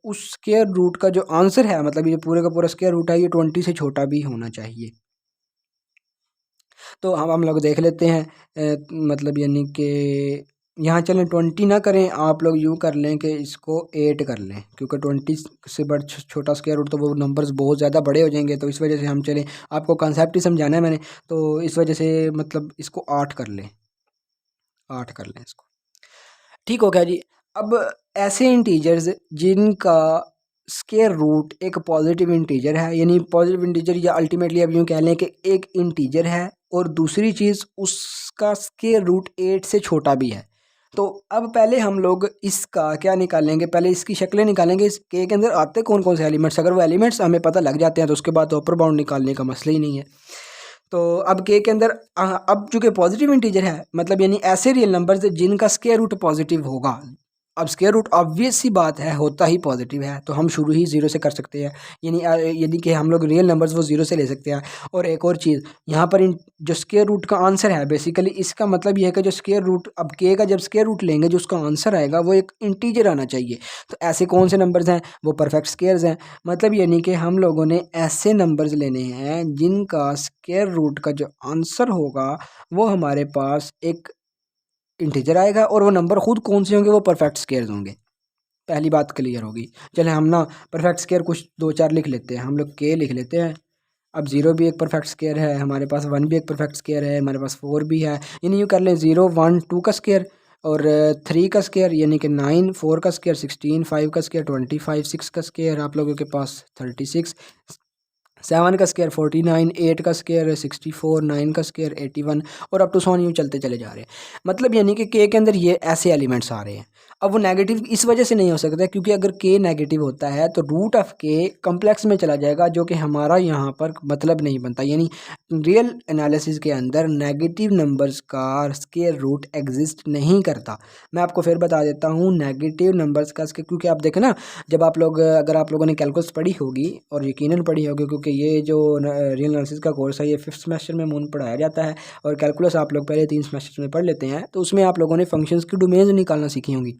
Speaker 1: उस स्क्वायर रूट का जो आंसर है, मतलब ये पूरे का पूरा स्क्वायर रूट है, ये 20 से छोटा भी होना चाहिए। तो हम लोग देख लेते हैं मतलब यानी कि यहाँ चलें 20 ना करें, आप लोग यूँ कर लें कि इसको 8 कर लें, क्योंकि 20 से बड़ा छोटा स्क्वायर रूट तो वो नंबर्स बहुत ज़्यादा बड़े हो जाएंगे, तो इस वजह से हम चलें, आपको कंसेप्ट ही समझाना है मैंने, तो इस वजह से मतलब इसको 8 कर लें, 8 कर लें इसको। ठीक हो गया जी। अब ऐसे इंटीजर्स जिनका स्क्वायर रूट एक पॉजिटिव इंटीजर है, यानी पॉजिटिव इंटीजर, या अल्टीमेटली अब यूँ कह लें कि एक इंटीजर है और दूसरी चीज़ उसका स्क्वायर रूट 8 से छोटा भी है, तो अब पहले हम लोग इसका क्या निकालेंगे? पहले इसकी शक्लें निकालेंगे। इस के अंदर आते कौन कौन से एलिमेंट्स, अगर वो एलिमेंट्स हमें पता लग जाते हैं तो उसके बाद तो अपर बाउंड निकालने का मसला ही नहीं है। तो अब के अंदर अब चूंकि पॉजिटिव इंटीजर है, मतलब यानी ऐसे रियल नंबर्स जिनका स्क्वायर रूट पॉजिटिव होगा। अब स्क्वायर रूट ऑब्वियस सी बात है होता ही पॉजिटिव है, तो हम शुरू ही जीरो से कर सकते हैं, यानी यदि कि हम लोग रियल नंबर्स वो जीरो से ले सकते हैं। और एक और चीज़ यहाँ पर जो स्क्वायर रूट का आंसर है, बेसिकली इसका मतलब यह है कि जो स्क्वायर रूट, अब के का जब स्क्वायर रूट लेंगे जो उसका आंसर आएगा वो एक इंटीजर आना चाहिए। तो ऐसे कौन से नंबर्स हैं? वो परफेक्ट स्क्वायर्स हैं, मतलब यानी कि हम लोगों ने ऐसे नंबर्स लेने हैं जिनका स्क्वायर रूट का जो आंसर होगा वो हमारे पास एक इंटीजर आएगा, और वो नंबर खुद कौन से होंगे? वो परफेक्ट स्क्वायर्स होंगे। पहली बात क्लियर होगी। चले हम ना परफेक्ट स्क्वायर कुछ दो चार लिख लेते हैं, हम लोग के लिख लेते हैं। अब जीरो भी एक परफेक्ट स्क्वायर है हमारे पास, वन भी एक परफेक्ट स्क्वायर है हमारे पास, फोर भी है, यानी यूँ कर लें 0 1 2 का स्क्वायर, और 3 का स्क्वायर यानी कि 9, 4 का स्क्वायर 16, 5 का स्क्वायर 25, 6 का स्क्वायर आप लोगों के पास 36, 7 का स्क्वायर 49, 8 का स्क्वायर 64, 9 का स्क्वायर 81, और अप टू सो ऑन यूँ चलते चले जा रहे हैं। मतलब यानी कि के अंदर ये ऐसे एलिमेंट्स आ रहे हैं। अब वो नेगेटिव इस वजह से नहीं हो सकता क्योंकि अगर के नेगेटिव होता है तो रूट ऑफ के कम्प्लेक्स में चला जाएगा, जो कि हमारा यहाँ पर मतलब नहीं बनता, यानी रियल एनालिसिस के अंदर नेगेटिव नंबर्स का स्क्वायर रूट एग्जिस्ट नहीं करता। मैं आपको फिर बता देता हूँ नेगेटिव नंबर्स का, क्योंकि आप देखें ना, जब आप लोग, अगर आप लोगों ने कैलकुलस पढ़ी होगी, और यकीनन पढ़ी होगी क्योंकि ये जो रियल एनालिसिस का कोर्स है ये 5th सेमेस्टर में मून पढ़ाया जाता है, और कैलकुलस आप लोग पहले 3 सेमेस्टर में पढ़ लेते हैं, तो उसमें आप लोगों ने फंक्शंस की डोमेन्स निकालना सीखी होंगी।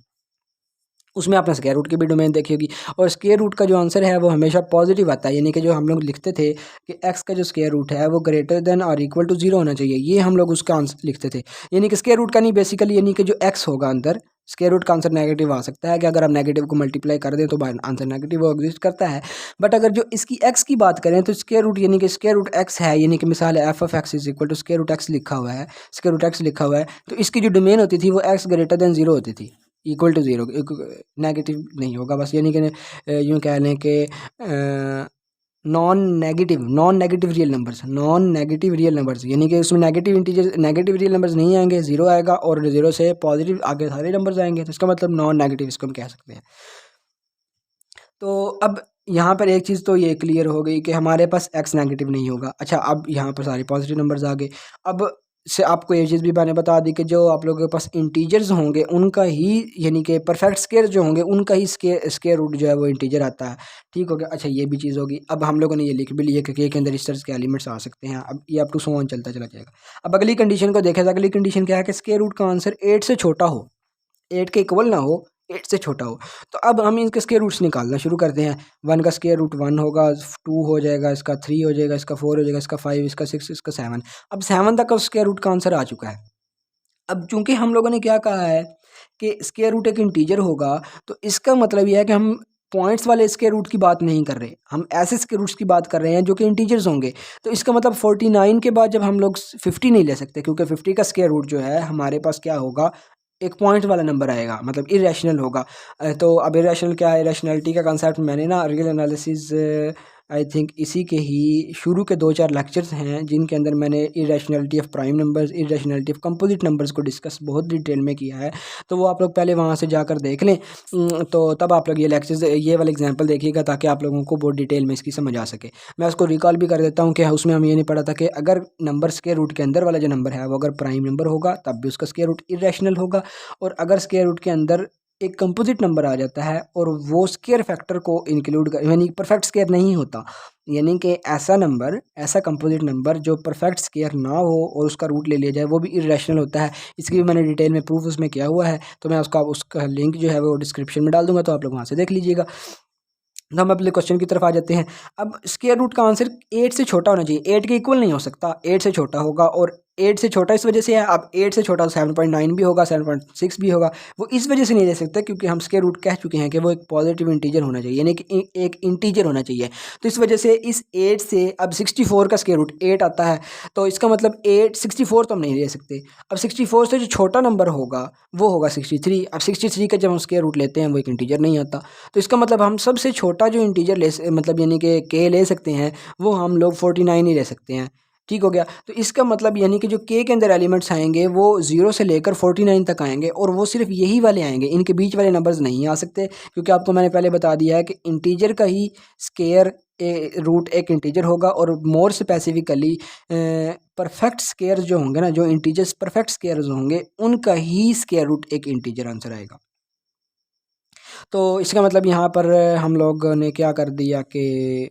Speaker 1: उसमें आपने स्क्वायर रूट की भी डोमेन देखी होगी। और स्क्वायर रूट का जो आंसर है वो हमेशा पॉजिटिव आता है, यानी कि जो हम लोग लिखते थे कि एक्स का जो स्क्वायर रूट है वो ग्रेटर देन और इक्वल टू 0 होना चाहिए, ये हम लोग उसका आंसर लिखते थे। यानी कि स्क्वायर रूट का नहीं, बेसिकली यानी कि जो एक्स होगा अंदर, स्क्वायर रूट का आंसर नेगेटिव आ सकता है कि अगर आप नेगेटिव को मल्टीप्लाई कर दें तो आंसर नेगेटिव वो एग्जिस्ट करता है। बट अगर जो इसकी एक्स की बात करें तो स्क्वायर रूट यानी कि स्क्वायर रूट एक्स है, यानी कि मिसाल है f of x is equal to square root x लिखा हुआ है, स्क्वायर रूट एक्स लिखा हुआ है, तो इसकी जो डोमेन होती थी वो एक्स ग्रेटर देन 0 होती थी, इक्वल टू 0, नेगेटिव नहीं होगा बस, यानी कि यूँ कह लें कि नॉन नेगेटिव रियल नंबर्स यानी कि उसमें नेगेटिव रियल नंबर्स नहीं आएंगे, 0 आएगा और 0 से पॉजिटिव आगे सारे नंबर्स आएंगे, तो इसका मतलब नॉन नेगेटिव इसको हम कह सकते हैं। तो अब यहाँ पर एक चीज़ तो ये क्लियर हो गई कि हमारे पास एक्स नेगेटिव नहीं होगा। अच्छा, अब यहाँ पर सारे पॉजिटिव नंबर्स आ गए। अब से आपको ये चीज़ भी मैंने बता दी कि जो आप लोगों के पास इंटीजर्स होंगे उनका ही यानी कि परफेक्ट स्क्वायर जो होंगे उनका ही स्क्वायर रूट जो है वो इंटीजर आता है। ठीक हो गया। अच्छा, ये भी चीज़ होगी। अब हम लोगों ने ये लिख भी लिया कि के अंदर इस तरह के एलिमेंट्स आ सकते हैं। अब ये अप टू सो ऑन चलता चला जाएगा। अब अगली कंडीशन को देखा जाए। अगली कंडीशन क्या है कि स्क्वायर रूट का आंसर 8 से छोटा हो, 8 के इक्वल ना हो, 8 से छोटा हो। तो अब हम इनके स्क्वायर रूट्स निकालना शुरू करते हैं। 1 का स्क्वायर रूट 1 होगा, 2 हो जाएगा, इसका 3 हो जाएगा, इसका 4 हो जाएगा, इसका 5, इसका 6, इसका 7। अब 7 तक का स्क्वायर रूट का आंसर आ चुका है। अब चूंकि हम लोगों ने क्या कहा है कि स्क्वायर रूट एक इंटीजर होगा, तो इसका मतलब यह है कि हम पॉइंट्स वाले स्क्वायर रूट की बात नहीं कर रहे, हम ऐसे स्क्वायर रूट्स की बात कर रहे हैं जो कि इंटीजर्स होंगे। तो इसका मतलब 49 के बाद जब हम लोग 50 नहीं ले सकते, क्योंकि 50 का स्क्वायर रूट जो है हमारे पास क्या होगा, एक पॉइंट वाला नंबर आएगा, मतलब इरेशनल होगा। तो अब इरेशनल क्या है, इरेशनलिटी का कंसेप्ट मैंने ना रियल एनालिसिस आई थिंक इसी के ही शुरू के 2-4 लेक्चर्स हैं जिनके अंदर मैंने irrationality of prime numbers, irrationality of composite numbers को डिस्कस बहुत डिटेल में किया है। तो वो आप लोग पहले वहाँ से जाकर देख लें, तो तब आप लोग ये लेक्चर्स, ये वाला एग्जांपल देखिएगा ताकि आप लोगों को बहुत डिटेल में इसकी समझ आ सके। मैं उसको रिकॉल भी कर देता हूँ कि उसमें हम ये नहीं पढ़ा था कि अगर नंबर स्क्वायर रूट के अंदर वाला जो नंबर है वो अगर प्राइम नंबर होगा तब भी उसका स्क्वायर रूट इरेशनल होगा, और अगर स्क्वायर रूट के अंदर एक कंपोजिट नंबर आ जाता है और वो स्क्वायर फैक्टर को इंक्लूड कर, यानी परफेक्ट स्क्वायर नहीं होता, यानी कि ऐसा नंबर, ऐसा कंपोजिट नंबर जो परफेक्ट स्क्वायर ना हो और उसका रूट ले लिया जाए, वो भी इरेशनल होता है। इसकी भी मैंने डिटेल में प्रूफ उसमें किया हुआ है, तो मैं उसका लिंक जो है वो डिस्क्रिप्शन में डाल दूंगा, तो आप लोग वहाँ से देख लीजिएगा। तो हम अपने क्वेश्चन की तरफ आ जाते हैं। अब स्क्वायर रूट का आंसर 8 से छोटा होना चाहिए, 8 के इक्वल नहीं हो सकता, 8 से छोटा होगा। और 8 से छोटा इस वजह से है, अब 8 से छोटा 7.9 भी होगा, 7.6 भी होगा। वो इस वजह से नहीं दे सकते क्योंकि हम स्क्वायर रूट कह चुके हैं कि वो एक पॉजिटिव इंटीजर होना चाहिए, यानी कि एक इंटीजर होना चाहिए। तो इस वजह से इस 8 से अब 64 का स्क्वायर रूट 8 आता है, तो इसका मतलब 64 तो हम नहीं ले सकते। अब 64 से जो छोटा नंबर होगा वो होगा 63। अब 63 का जब हम स्क्वायर रूट लेते हैं वो एक इंटीजर नहीं आता, तो इसका मतलब हम सबसे छोटा जो इंटीजर मतलब यानी कि के ले सकते हैं वो हम लोग 49 ही ले सकते हैं। ठीक हो गया। तो इसका मतलब यानी कि जो के अंदर एलिमेंट्स आएंगे वो 0 से लेकर 49 तक आएंगे, और वो सिर्फ यही वाले आएंगे, इनके बीच वाले नंबर्स नहीं आ सकते, क्योंकि आपको मैंने पहले बता दिया है कि इंटीजर का ही स्क्वायर रूट एक इंटीजर होगा, और मोर स्पेसिफिकली परफेक्ट स्क्वायर जो होंगे ना, जो इंटीजर्स परफेक्ट स्क्वायर्स होंगे उनका ही स्क्वायर रूट एक इंटीजर आंसर आएगा। तो इसका मतलब यहाँ पर हम लोग ने क्या कर दिया कि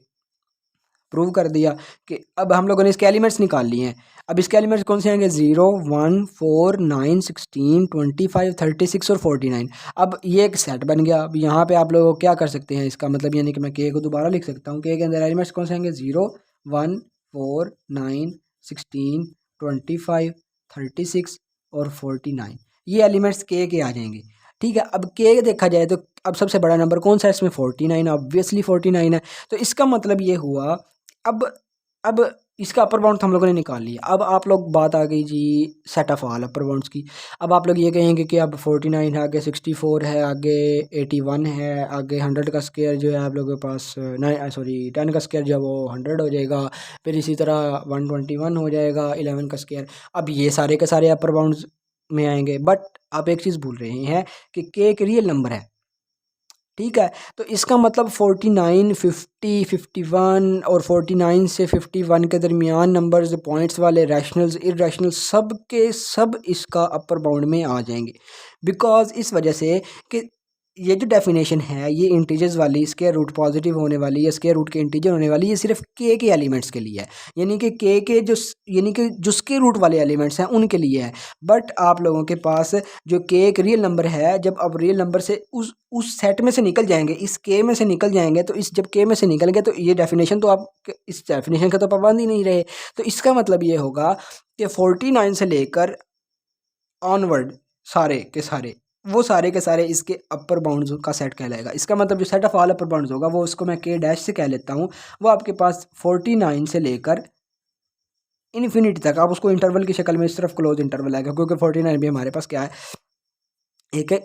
Speaker 1: प्रूव कर दिया कि अब हम लोगों ने इसके एलिमेंट्स निकाल लिए हैं। अब इसके एलिमेंट्स कौन से आएंगे, 0, 1, 4, 9, 16, 25, 36 और 49। अब ये एक सेट बन गया। अब यहाँ पे आप लोग क्या कर सकते हैं, इसका मतलब यानी कि मैं के को दोबारा लिख सकता हूँ। के अंदर एलिमेंट्स कौन से आएंगे, 0, 1, 4, 9, 16, 25, 36 और 49। ये एलिमेंट्स के आ जाएंगे। ठीक है। अब के देखा जाए तो अब सबसे बड़ा नंबर कौन सा है इसमें, 49, ऑब्वियसली 49 है। तो इसका मतलब ये हुआ, अब इसका अपर बाउंड हम लोगों ने निकाल लिया। अब आप लोग बात आ गई जी set of all upper bounds की। अब आप लोग ये कहेंगे कि अब 49 है, आगे 64 है, आगे 81 है, आगे 100 का स्क्वायर जो है आप लोगों के पास 10 का स्क्वायर जो है वो 100 हो जाएगा। फिर इसी तरह 121 हो जाएगा 11 का स्क्वायर। अब ये सारे के सारे अपर बाउंड्स में आएंगे, बट आप एक चीज़ भूल रहे हैं कि के एक रियल नंबर है। ठीक है। तो इसका मतलब 49, 50, 51 और 49 से 51 के दरमियान नंबर्स, पॉइंट्स वाले, रैशनल्स, इरेशनल, सब के सब इसका अपर बाउंड में आ जाएंगे। बिकॉज इस वजह से कि ये जो डेफिनेशन है ये इंटीजर्स वाली, स्क्वायर रूट पॉजिटिव होने वाली या स्क्वायर रूट के इंटीजर होने वाली, ये सिर्फ के एलिमेंट्स के लिए है। यानी कि के जो यानी कि जो स्क्वायर रूट वाले एलिमेंट्स हैं उनके लिए है। बट आप लोगों के पास जो के एक रियल नंबर है, जब आप रियल नंबर से उस सेट में से निकल जाएंगे, इस के में से निकल जाएंगे, तो इस जब के में से निकल गए तो ये डेफिनेशन तो आप इस डेफिनेशन का तो पाबंद ही नहीं रहे। तो इसका मतलब ये होगा कि 49 से लेकर ऑनवर्ड सारे के सारे, वो सारे के सारे इसके अपर बाउंड्स का सेट कहलाएगा। इसका मतलब जो set of all upper bounds होगा वो उसको मैं के डैश से कह लेता हूँ, वो आपके पास 49 से लेकर इन्फिनिटी तक, आप उसको इंटरवल की शक्ल में इस तरफ क्लोज इंटरवल आएगा, क्योंकि 49 भी हमारे पास क्या है, एक है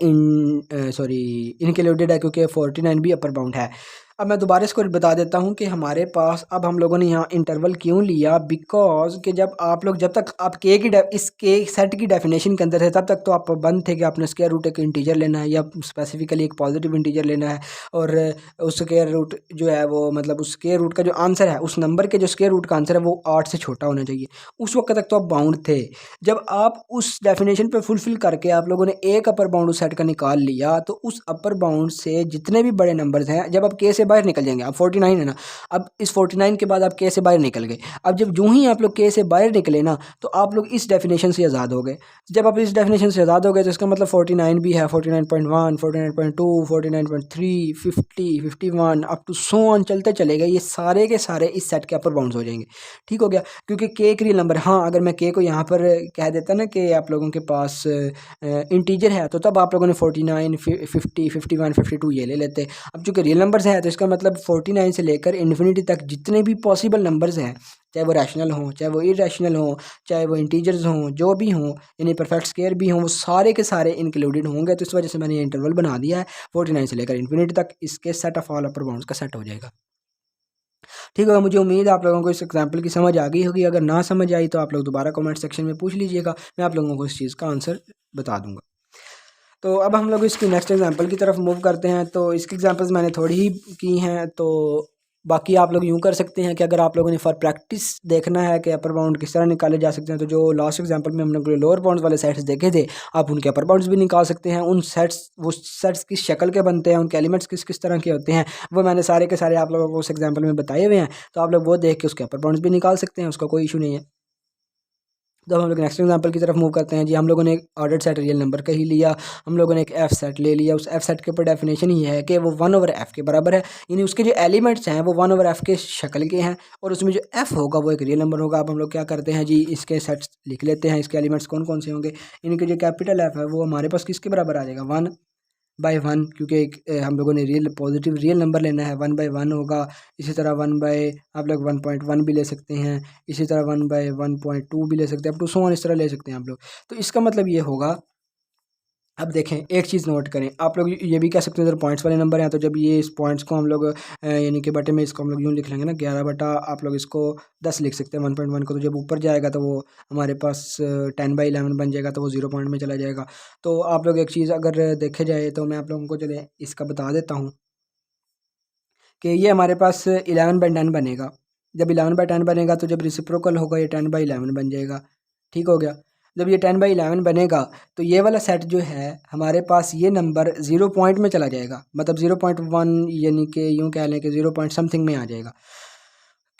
Speaker 1: इनक्लूडेड है, क्योंकि 49 भी अपर बाउंड है। अब मैं दोबारा इसको बता देता हूँ कि हमारे पास अब हम लोगों ने यहाँ इंटरवल क्यों लिया, बिकॉज कि जब आप लोग जब तक आप के की इस के सेट की डेफिनेशन के अंदर थे तब तक तो आप बंद थे कि आपने स्क्वायर रूट एक इंटीजर लेना है या स्पेसिफिकली एक पॉजिटिव इंटीजर लेना है, और उस स्क्वायर रूट जो है वो मतलब उस स्क्वायर रूट का जो आंसर है, उस नंबर के जो स्क्वायर रूट का आंसर है वो 8 से छोटा होना चाहिए। उस वक्त तक तो आप बाउंड थे। जब आप उस डेफिनेशन पे फुलफिल करके आप लोगों ने एक अपर बाउंड उस सेट का निकाल लिया, तो उस अपर बाउंड से जितने भी बड़े नंबर्स हैं, जब आप के से बाहर निकल जाएंगे, अब 49 है ना, अब इस 49 के बाद आप के से बाहर निकल गए, अब जब यूं ही आप लोग के से बाहर निकले ना, तो आप लोग इस डेफिनेशन से आज़ाद हो गए। जब आप इस डेफिनेशन से आज़ाद हो गए तो इसका मतलब 49 भी है, 49.1, 49.2, 49.3, 50, 51 अप टू सो ऑन चलते चले गए, ये सारे के सारे इस सेट के अपर बाउंड्स हो जाएंगे। ठीक हो गया, क्योंकि के एक रियल नंबर। हाँ, अगर मैं के को यहाँ पर कह देता ना कि आप लोगों के पास इंटीजर है, तो तब आप लोगों ने 49, 50, 51, 52 ये ले लेते। अब चूँकि रियल नंबर्स हैं तो इसका मतलब 49 से लेकर इन्फिनिटी तक जितने भी पॉसिबल नंबर्स हैं, चाहे वो रैशनल हों, चाहे वो इरेशनल हों, चाहे वो इंटीजर्स हों, जो भी हों, यानी परफेक्ट स्क्वायर भी हों, वो सारे के सारे इंक्लूडेड होंगे। तो इस वजह से मैंने ये इंटरवल बना दिया है 49 से लेकर इन्फिनिटी तक, इसके set of all upper bounds का सेट हो जाएगा। ठीक होगा, मुझे उम्मीद है आप लोगों को इस एग्जाम्पल की समझ आ गई होगी। अगर ना समझ आई तो आप लोग दोबारा कमेंट सेक्शन में पूछ लीजिएगा, मैं आप लोगों को इस चीज़ का आंसर बता दूंगा। तो अब हम लोग इसकी नेक्स्ट एग्जांपल की तरफ मूव करते हैं। तो इसकी एग्जांपल्स मैंने थोड़ी ही की हैं, तो बाकी आप लोग यूँ कर सकते हैं कि अगर आप लोगों ने फॉर प्रैक्टिस देखना है कि अपर बाउंड किस तरह निकाले जा सकते हैं, तो जो लास्ट एग्जांपल में हमने लोअर बाउंड्स वाले सेट्स देखे थे, आप उनके अपर बाउंड्स भी निकाल सकते हैं। उन सेट्स वो सेट्स किस शक्ल के बनते हैं, उनके एलिमेंट्स किस किस तरह के होते हैं, वो मैंने सारे के सारे आप लोगों को उस एग्जाम्पल में बताए हुए हैं। तो आप लोग वो देख के उसके अपर बाउंड्स भी निकाल सकते हैं, उसका कोई इशू नहीं है। तो हम लोग नेक्स्ट एग्जांपल की तरफ मूव करते हैं जी। हम लोगों ने एक ऑर्डर्ड सेट रियल नंबर का ही लिया, हम लोगों ने एक एफ सेट ले लिया। उस एफ सेट के ऊपर डेफिनेशन ही है कि वो 1/f के बराबर है, यानी उसके जो एलिमेंट्स हैं वो 1/f के शक्ल के हैं, और उसमें जो f होगा वो एक रियल नंबर होगा। अब हम लोग क्या करते हैं जी, इसके सेट्स लिख लेते हैं, इसके एलिमेंट्स कौन कौन से होंगे। इनके जो कैपिटल एफ है वो हमारे पास किसके बराबर आ जाएगा, 1/1, क्योंकि एक हम लोगों ने रियल पॉजिटिव रियल नंबर लेना है, 1/1 होगा। इसी तरह 1 बाई आप लोग 1.1 भी ले सकते हैं, इसी तरह 1/1.2 भी ले सकते हैं, अप टू सो ऑन इस तरह ले सकते हैं आप लोग। तो इसका मतलब ये होगा, अब देखें एक चीज़ नोट करें, आप लोग ये भी कह सकते हैं, अगर पॉइंट्स वाले नंबर हैं तो जब ये इस पॉइंट्स को हम लोग यानी कि बटे में इसको हम लोग यूँ लिख लेंगे ना, 11 बटा आप लोग इसको 10 लिख सकते हैं 1.1 को। तो जब ऊपर जाएगा तो वो हमारे पास 10/11 बन जाएगा, तो वो 0 पॉइंट में चला जाएगा। तो आप लोग एक चीज़ अगर देखे जाए तो मैं आप लोगों को चले इसका बता देता हूँ कि ये हमारे पास 11/10 बनेगा। जब 11/10 बनेगा तो जब रिसिप्रोकल होगा ये 10/11 बन जाएगा। ठीक हो गया। जब ये 10/11 बनेगा तो ये वाला सेट जो है हमारे पास, ये नंबर 0 पॉइंट में चला जाएगा, मतलब 0.1, यानी कि यूँ कह लें कि 0 पॉइंट समथिंग में आ जाएगा,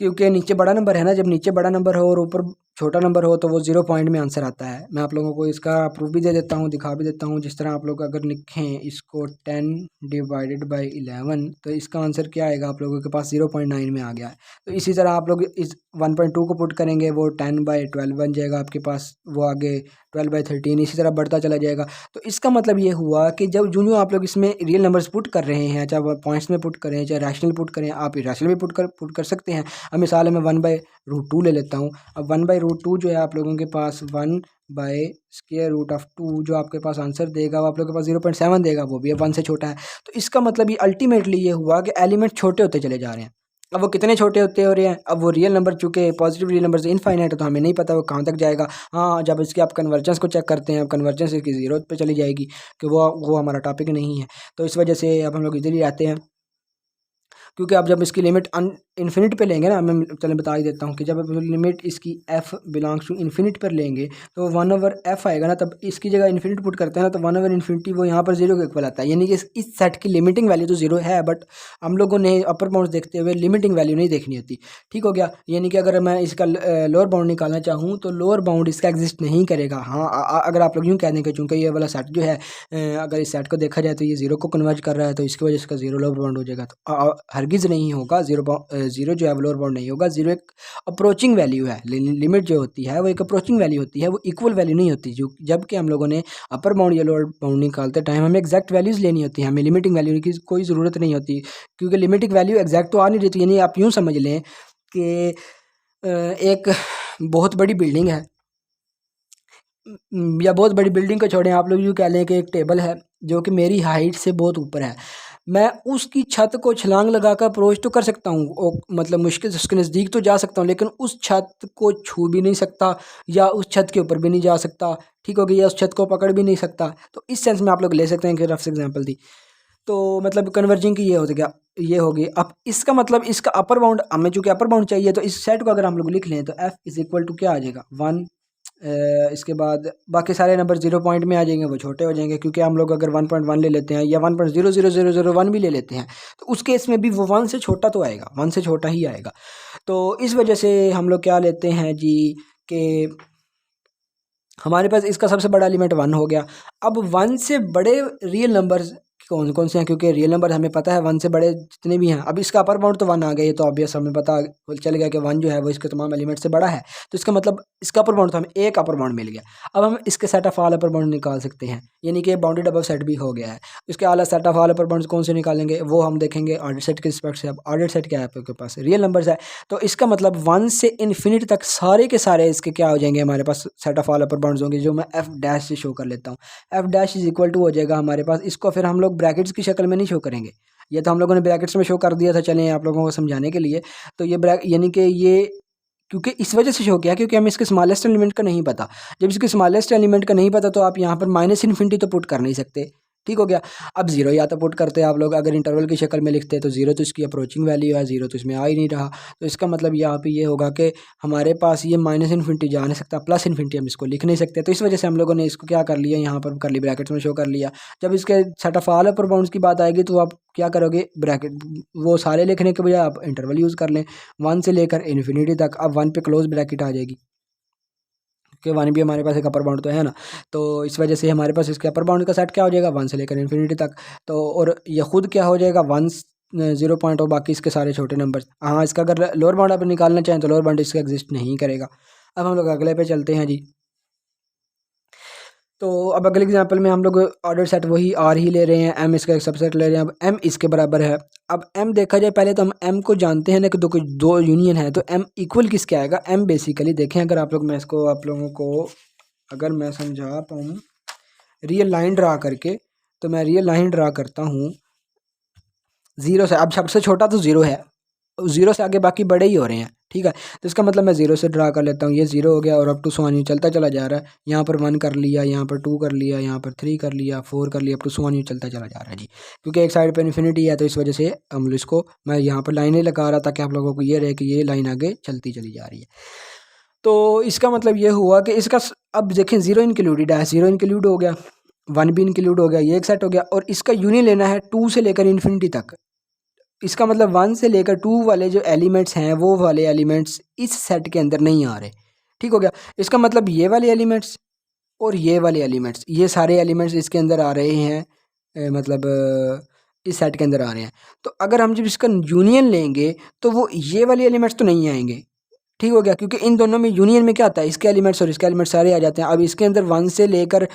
Speaker 1: क्योंकि नीचे बड़ा नंबर है ना। जब नीचे बड़ा नंबर हो और ऊपर छोटा नंबर हो तो वो 0 पॉइंट में आंसर आता है। मैं आप लोगों को इसका प्रूफ भी दे देता हूँ, दिखा भी देता हूँ। जिस तरह आप लोग अगर लिखें इसको 10/11, तो इसका आंसर क्या आएगा, आप लोगों के पास 0.9 में आ गया है। तो इसी तरह आप लोग इस 1.2 को पुट करेंगे, वो 10/12 बन जाएगा आपके पास, वो आगे 12/13 इसी तरह बढ़ता चला जाएगा। तो इसका मतलब ये हुआ कि जब जो आप लोग इसमें रियल नंबर्स पुट कर रहे हैं, चाहे वो पॉइंट्स में पुट करें, चाहे रैशनल पुट करें, आप इरेशनल भी पुट कर सकते हैं। अब मिसाल है मैं 1/√2 ले लेता हूँ। अब 1/√2 जो है आप लोगों के पास 1/√2 जो आपके पास आंसर देगा वो आप लोगों के पास 0.7 देगा, वो भी अब 1 से छोटा है। तो इसका मतलब ये अल्टीमेटली ये हुआ कि एलिमेंट छोटे होते चले जा रहे हैं। अब वो कितने छोटे होते हो रहे हैं, अब वो रियल नंबर चूँकि पॉजिटिव रियल नंबर से इनफाइनाइट है तो हमें नहीं पता वो कहाँ तक जाएगा। हाँ, जब इसके आप कन्वर्जेंस को चेक करते हैं, अब कन्वर्जेंस इसकी 0 पे चली जाएगी, कि वो हमारा टॉपिक नहीं है। तो इस वजह से अब हम लोग इधर ही रहते हैं, क्योंकि अब जब इसकी लिमिट इन्फिनिट पे लेंगे ना, मैं चलें बता ही देता हूँ कि जब आप लिमिट इसकी f बिलोंग्स टू इन्फिनिट पर लेंगे तो 1/f आएगा ना, तब इसकी जगह इन्फिनिट पुट करते हैं ना तो 1/∞ वो यहाँ पर 0 के इक्वल आता है। यानी कि इस सेट की लिमिटिंग वैल्यू तो 0 है, बट हम लोगों ने अपर बाउंड देखते हुए लिमिटिंग वैल्यू नहीं देखनी होती। ठीक हो गया। यानी कि अगर मैं इसका लोअर बाउंड निकालना चाहूँ तो लोअर बाउंड इसका एग्जिस्ट नहीं करेगा। हाँ, अगर आप लोग यूँ कह दें कि चूँकि ये वाला सेट जो है अगर इस सेट को देखा जाए तो ये 0 को कन्वर्ज कर रहा है तो इसकी वजह से इसका 0 लोअर बाउंड हो जाएगा, तो हरगिज़ नहीं होगा। 0 जो है लोअर बाउंड नहीं होगा। 0 एक अप्रोचिंग वैल्यू है। लिमिट जो होती है वो एक अप्रोचिंग वैल्यू होती है, वो इक्वल वैल्यू नहीं होती। जो जबकि हम लोगों ने अपर बाउंड या लोअर बाउंड निकालते टाइम हमें एग्जैक्ट वैल्यूज़ लेनी होती है, हमें लिमिटिंग वैल्यू की कोई ज़रूरत नहीं होती, क्योंकि लिमिटिंग वैल्यू एग्जैक्ट तो आ नहीं रहती। यानी आप यूँ समझ लें कि एक बहुत बड़ी बिल्डिंग है, या बहुत बड़ी बिल्डिंग को छोड़ें, आप लोग यूँ कह लें कि एक टेबल है जो कि मेरी हाइट से बहुत ऊपर है। मैं उसकी छत को छलांग लगाकर अप्रोच तो कर सकता हूँ, मतलब मुश्किल से उसके नज़दीक तो जा सकता हूँ, लेकिन उस छत को छू भी नहीं सकता या उस छत के ऊपर भी नहीं जा सकता। ठीक हो गया, या उस छत को पकड़ भी नहीं सकता। तो इस सेंस में आप लोग ले सकते हैं कि रफ एग्जांपल दी तो मतलब कन्वर्जिंग की ये हो गया, ये होगी। अब इसका मतलब इसका अपर बाउंड, हमें चूँकि अपर बाउंड चाहिए तो इस सेट को अगर हम लोग लिख लें तो f इज़ इक्वल टू क्या आ जाएगा 1। इसके बाद बाकी सारे नंबर 0 पॉइंट में आ जाएंगे, वो छोटे हो जाएंगे, क्योंकि हम लोग अगर 1.1 ले लेते हैं या 1.00001 भी ले लेते हैं तो उस केस में भी वो 1 से छोटा तो आएगा, 1 से छोटा ही आएगा। तो इस वजह से हम लोग क्या लेते हैं जी कि हमारे पास इसका सबसे बड़ा एलिमेंट 1 हो गया। अब 1 से बड़े रियल नंबर्स कौन कौन से हैं, क्योंकि रियल नंबर हमें पता है 1 से बड़े जितने भी हैं। अब इसका अपर बाउंड तो 1 आ गया, ये तो ऑब्वियस हमें पता चल गया कि 1 जो है वो इसके तमाम एलिमेंट से बड़ा है, तो इसका मतलब इसका अपर बाउंड तो हमें एक अपर बाउंड मिल गया। अब हम इसके set of all upper bound निकाल सकते हैं, यानी कि बाउंडेड अबव सेट भी हो गया है। इसके अलावा set of all upper bound कौन से निकालेंगे वो हम देखेंगे ऑर्डर सेट के रिस्पेक्ट से। अब ऑर्डर सेट क्या है आपके पास, रियल नंबर्स है, तो इसका मतलब 1 से इन्फिनिटी तक सारे के सारे इसके क्या हो जाएंगे, हमारे पास set of all upper bounds होंगे, जो मैं एफ डैश से शो कर लेता हूँ। F dash is equal to हो जाएगा हमारे पास, इसको फिर हम लोग ब्रैकेट्स की शक्ल में नहीं शो करेंगे, ये तो हम लोगों ने ब्रैकेट्स में शो कर दिया था, चलें आप लोगों को समझाने के लिए। तो ये यानी कि ये क्योंकि इस वजह से शो किया क्योंकि हमें इसके स्मॉलेस्ट एलिमेंट का नहीं पता। जब इसके स्मॉलेस्ट एलिमेंट का नहीं पता तो आप यहाँ पर माइनस इन्फिनिटी तो पुट कर नहीं सकते। ठीक हो गया। अब 0 या तो पुट करते हैं आप लोग, अगर इंटरवल की शक्ल में लिखते हैं तो 0 तो इसकी अप्रोचिंग वैल्यू है, 0 तो इसमें आ ही नहीं रहा, तो इसका मतलब यहाँ पे ये होगा कि हमारे पास ये माइनस इन्फिनिटी जा नहीं सकता, प्लस इन्फिनिटी हम इसको लिख नहीं सकते। तो इस वजह से हम लोगों ने इसको क्या कर लिया, यहाँ पर करली ब्रैकेट्स में शो कर लिया। जब इसके set of all upper bounds की बात आएगी तो आप क्या करोगे, ब्रैकेट वो सारे लिखने के बजाय आप इंटरवल यूज़ कर लें 1 से लेकर इन्फिनिटी तक। अब 1 पे क्लोज ब्रैकेट आ जाएगी कि 1 भी हमारे पास एक अपर बाउंड तो है ना, तो इस वजह से हमारे पास इसके अपर बाउंड का सेट क्या हो जाएगा 1 से लेकर इन्फिनिटी तक। तो और ये खुद क्या हो जाएगा 1 0 पॉइंट और बाकी इसके सारे छोटे नंबर। हाँ, इसका अगर लोअर बाउंड आप निकालना चाहें तो लोअर बाउंड इसका एग्जिस्ट नहीं करेगा। अब हम लोग अगले पे चलते हैं जी। तो अब अगले एग्जांपल में हम लोग ऑर्डर सेट वही आर ही ले रहे हैं, एम इसका एक सबसेट ले रहे हैं। अब एम इसके बराबर है। अब एम देखा जाए पहले तो हम एम को जानते हैं ना कि दो यूनियन है, तो एम इक्वल किसके आएगा, एम बेसिकली देखें अगर आप लोग, मैं इसको आप लोगों को अगर मैं समझा पाऊँ रियल लाइन ड्रा करके, तो मैं रियल लाइन ड्रा करता हूँ 0 से। अब सबसे छोटा तो 0 है, 0 से आगे बाकी बड़े ही हो रहे हैं। ठीक है, तो इसका मतलब मैं 0 से ड्रा कर लेता हूँ, ये 0 हो गया और अब टू सो ऑन चलता चला जा रहा है। यहाँ पर 1 कर लिया, यहाँ पर 2 कर लिया, यहाँ पर 3 कर लिया, 4 कर लिया, अब टू सो ऑन चलता चला जा रहा है जी। क्योंकि एक साइड पर इन्फिनिटी है तो इस वजह से हम इसको मैं यहाँ पर लाइनें लगा रहा ताकि आप लोगों को ये रहे कि ये लाइन आगे चलती चली जा रही है। तो इसका मतलब ये हुआ कि इसका अब देखें 0 इंक्लूडेड है, 0 इंक्लूड हो गया, 1 भी इंक्लूड हो गया, ये एक सेट हो गया, और इसका यूनियन लेना है 2 से लेकर इन्फिनिटी तक। इसका मतलब 1 से लेकर 2 वाले जो एलिमेंट्स हैं वो वाले एलिमेंट्स इस सेट के अंदर नहीं आ रहे। ठीक हो गया। इसका मतलब ये वाले एलिमेंट्स और ये वाले एलिमेंट्स, ये सारे एलिमेंट्स इसके अंदर आ रहे हैं, मतलब इस सेट के अंदर आ रहे हैं। तो अगर हम जब इसका यूनियन लेंगे तो वो ये वाले एलिमेंट्स तो नहीं आएंगे। ठीक हो गया, क्योंकि इन दोनों में यूनियन में क्या आता है, इसके एलिमेंट्स और इसके एलिमेंट्स सारे आ जाते हैं। अब इसके अंदर 1 से लेकर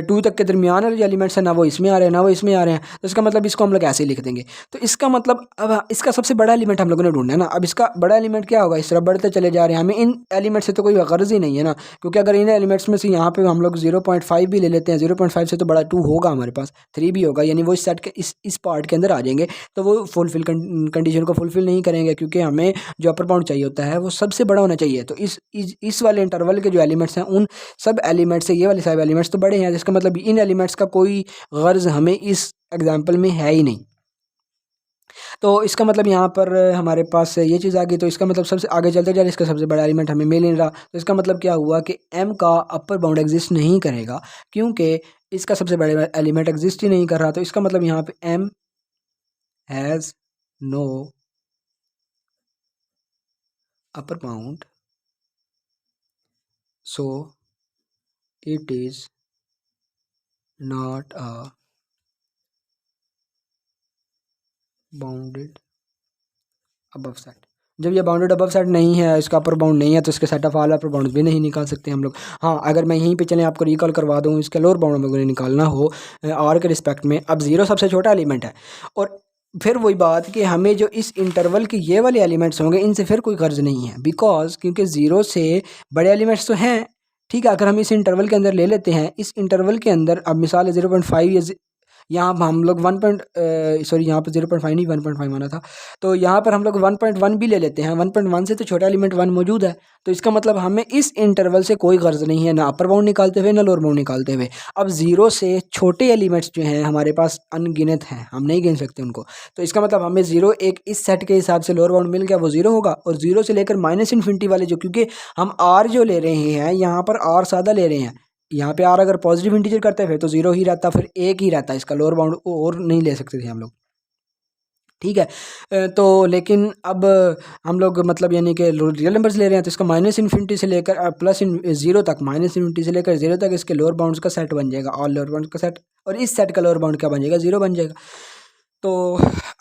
Speaker 1: 2 तक के दरमियान वाले जो एलिमेंट्स हैं ना वो इसमें आ रहे हैं ना वो इसमें आ रहे हैं, तो इसका मतलब इसको हम लोग ऐसे ही लिख देंगे। तो इसका मतलब अब इसका सबसे बड़ा एलिमेंट हम लोगों ने ढूंढना है ना। अब इसका बड़ा एलिमेंट क्या होगा, इस तरह बढ़ते चले जा रहे हैं, हमें इन एलिमेंट से तो कोई गर्ज ही नहीं है ना, क्योंकि अगर इन एलिमेंट्स में से यहाँ पे हम लोग 0.5 भी ले लेते हैं, 0.5 से तो बड़ा 2 होगा हमारे पास, 3 भी होगा, यानी वो इस सेट के इस पार्ट के अंदर आ जाएंगे, तो वो फुलफिल कंडीशन को फुलफिल नहीं करेंगे, क्योंकि हमें जो अपर बाउंड चाहिए होता है वो सबसे बड़ा होना चाहिए। तो इस वाले इंटरवल के जो एलिमेंट्स हैं उन सब एलिमेंट्स से ये वाले सब एलिमेंट्स तो बड़े हैं, जिसका मतलब इन एलिमेंट्स का कोई गर्ज हमें इस एग्जांपल में है ही नहीं। तो इसका मतलब यहाँ पर हमारे पास ये चीज़ आ गई। तो इसका मतलब सबसे आगे चलते जा रहे इसका सबसे बड़ा एलिमेंट हमें मिल नहीं रहा। तो इसका मतलब क्या हुआ कि m का अपर बाउंड एग्जिस्ट नहीं करेगा, क्योंकि इसका सबसे बड़ा एलिमेंट एग्जिस्ट ही नहीं कर रहा। तो इसका मतलब यहाँ पे m has no upper bound, so it is not a bounded above set. जब ये बाउंडेड अबव सेट नहीं है, इसका अपर बाउंड नहीं है, तो इसके set of all upper bound भी नहीं निकाल सकते हम लोग। हाँ, अगर मैं यहीं पे चलें आपको रिकॉल करवा दूँ, इसके लोअर बाउंड में निकालना हो आर के रिस्पेक्ट में, अब ज़ीरो सबसे छोटा एलिमेंट है। और फिर वही बात कि हमें जो इस इंटरवल के ये वाले एलिमेंट्स होंगे इनसे फिर कोई गर्ज नहीं है, बिकॉज क्योंकि ज़ीरो से बड़े एलिमेंट्स तो हैं। ठीक है, अगर हम इस इंटरवल के अंदर ले लेते हैं, इस इंटरवल के अंदर अब मिसाल है 0.5 या यहाँ पर हम लोग यहाँ पर 0.5 नहीं 1.5 माना था, तो यहाँ पर हम लोग 1.1 भी ले लेते हैं। 1.1 से तो छोटा एलिमेंट 1 मौजूद है। तो इसका मतलब हमें इस इंटरवल से कोई गर्ज नहीं है, ना अपर बाउंड निकालते हुए ना लोअर बाउंड निकालते हुए। अब ज़ीरो से छोटे एलिमेंट्स जो हैं हमारे पास अनगिनत हैं, हम नहीं गिन सकते उनको। तो इसका मतलब हमें ज़ीरो एक इस सेट के हिसाब से लोअर बाउंड मिल गया, वो ज़ीरो होगा। और ज़ीरो से लेकर माइनस इन्फिनिटी वाले जो, क्योंकि हम आर जो ले रहे हैं यहाँ पर आर सादा ले रहे हैं, यहाँ पे आर अगर पॉजिटिव इंटीजर करते हैं तो ज़ीरो ही रहता, फिर एक ही रहता, इसका लोअर बाउंड और नहीं ले सकते थे हम लोग। ठीक है, तो लेकिन अब हम लोग मतलब यानी कि रियल नंबर्स ले रहे हैं, तो इसका माइनस इन्फिनिटी से लेकर प्लस ज़ीरो तक, माइनस इन्फिनिटी से लेकर ज़ीरो तक इसके लोअर बाउंड्स का सेट बन जाएगा, ऑल लोअर बाउंड्स का सेट। और इस सेट का लोअर बाउंड क्या बन जाएगा, ज़ीरो बन जाएगा। तो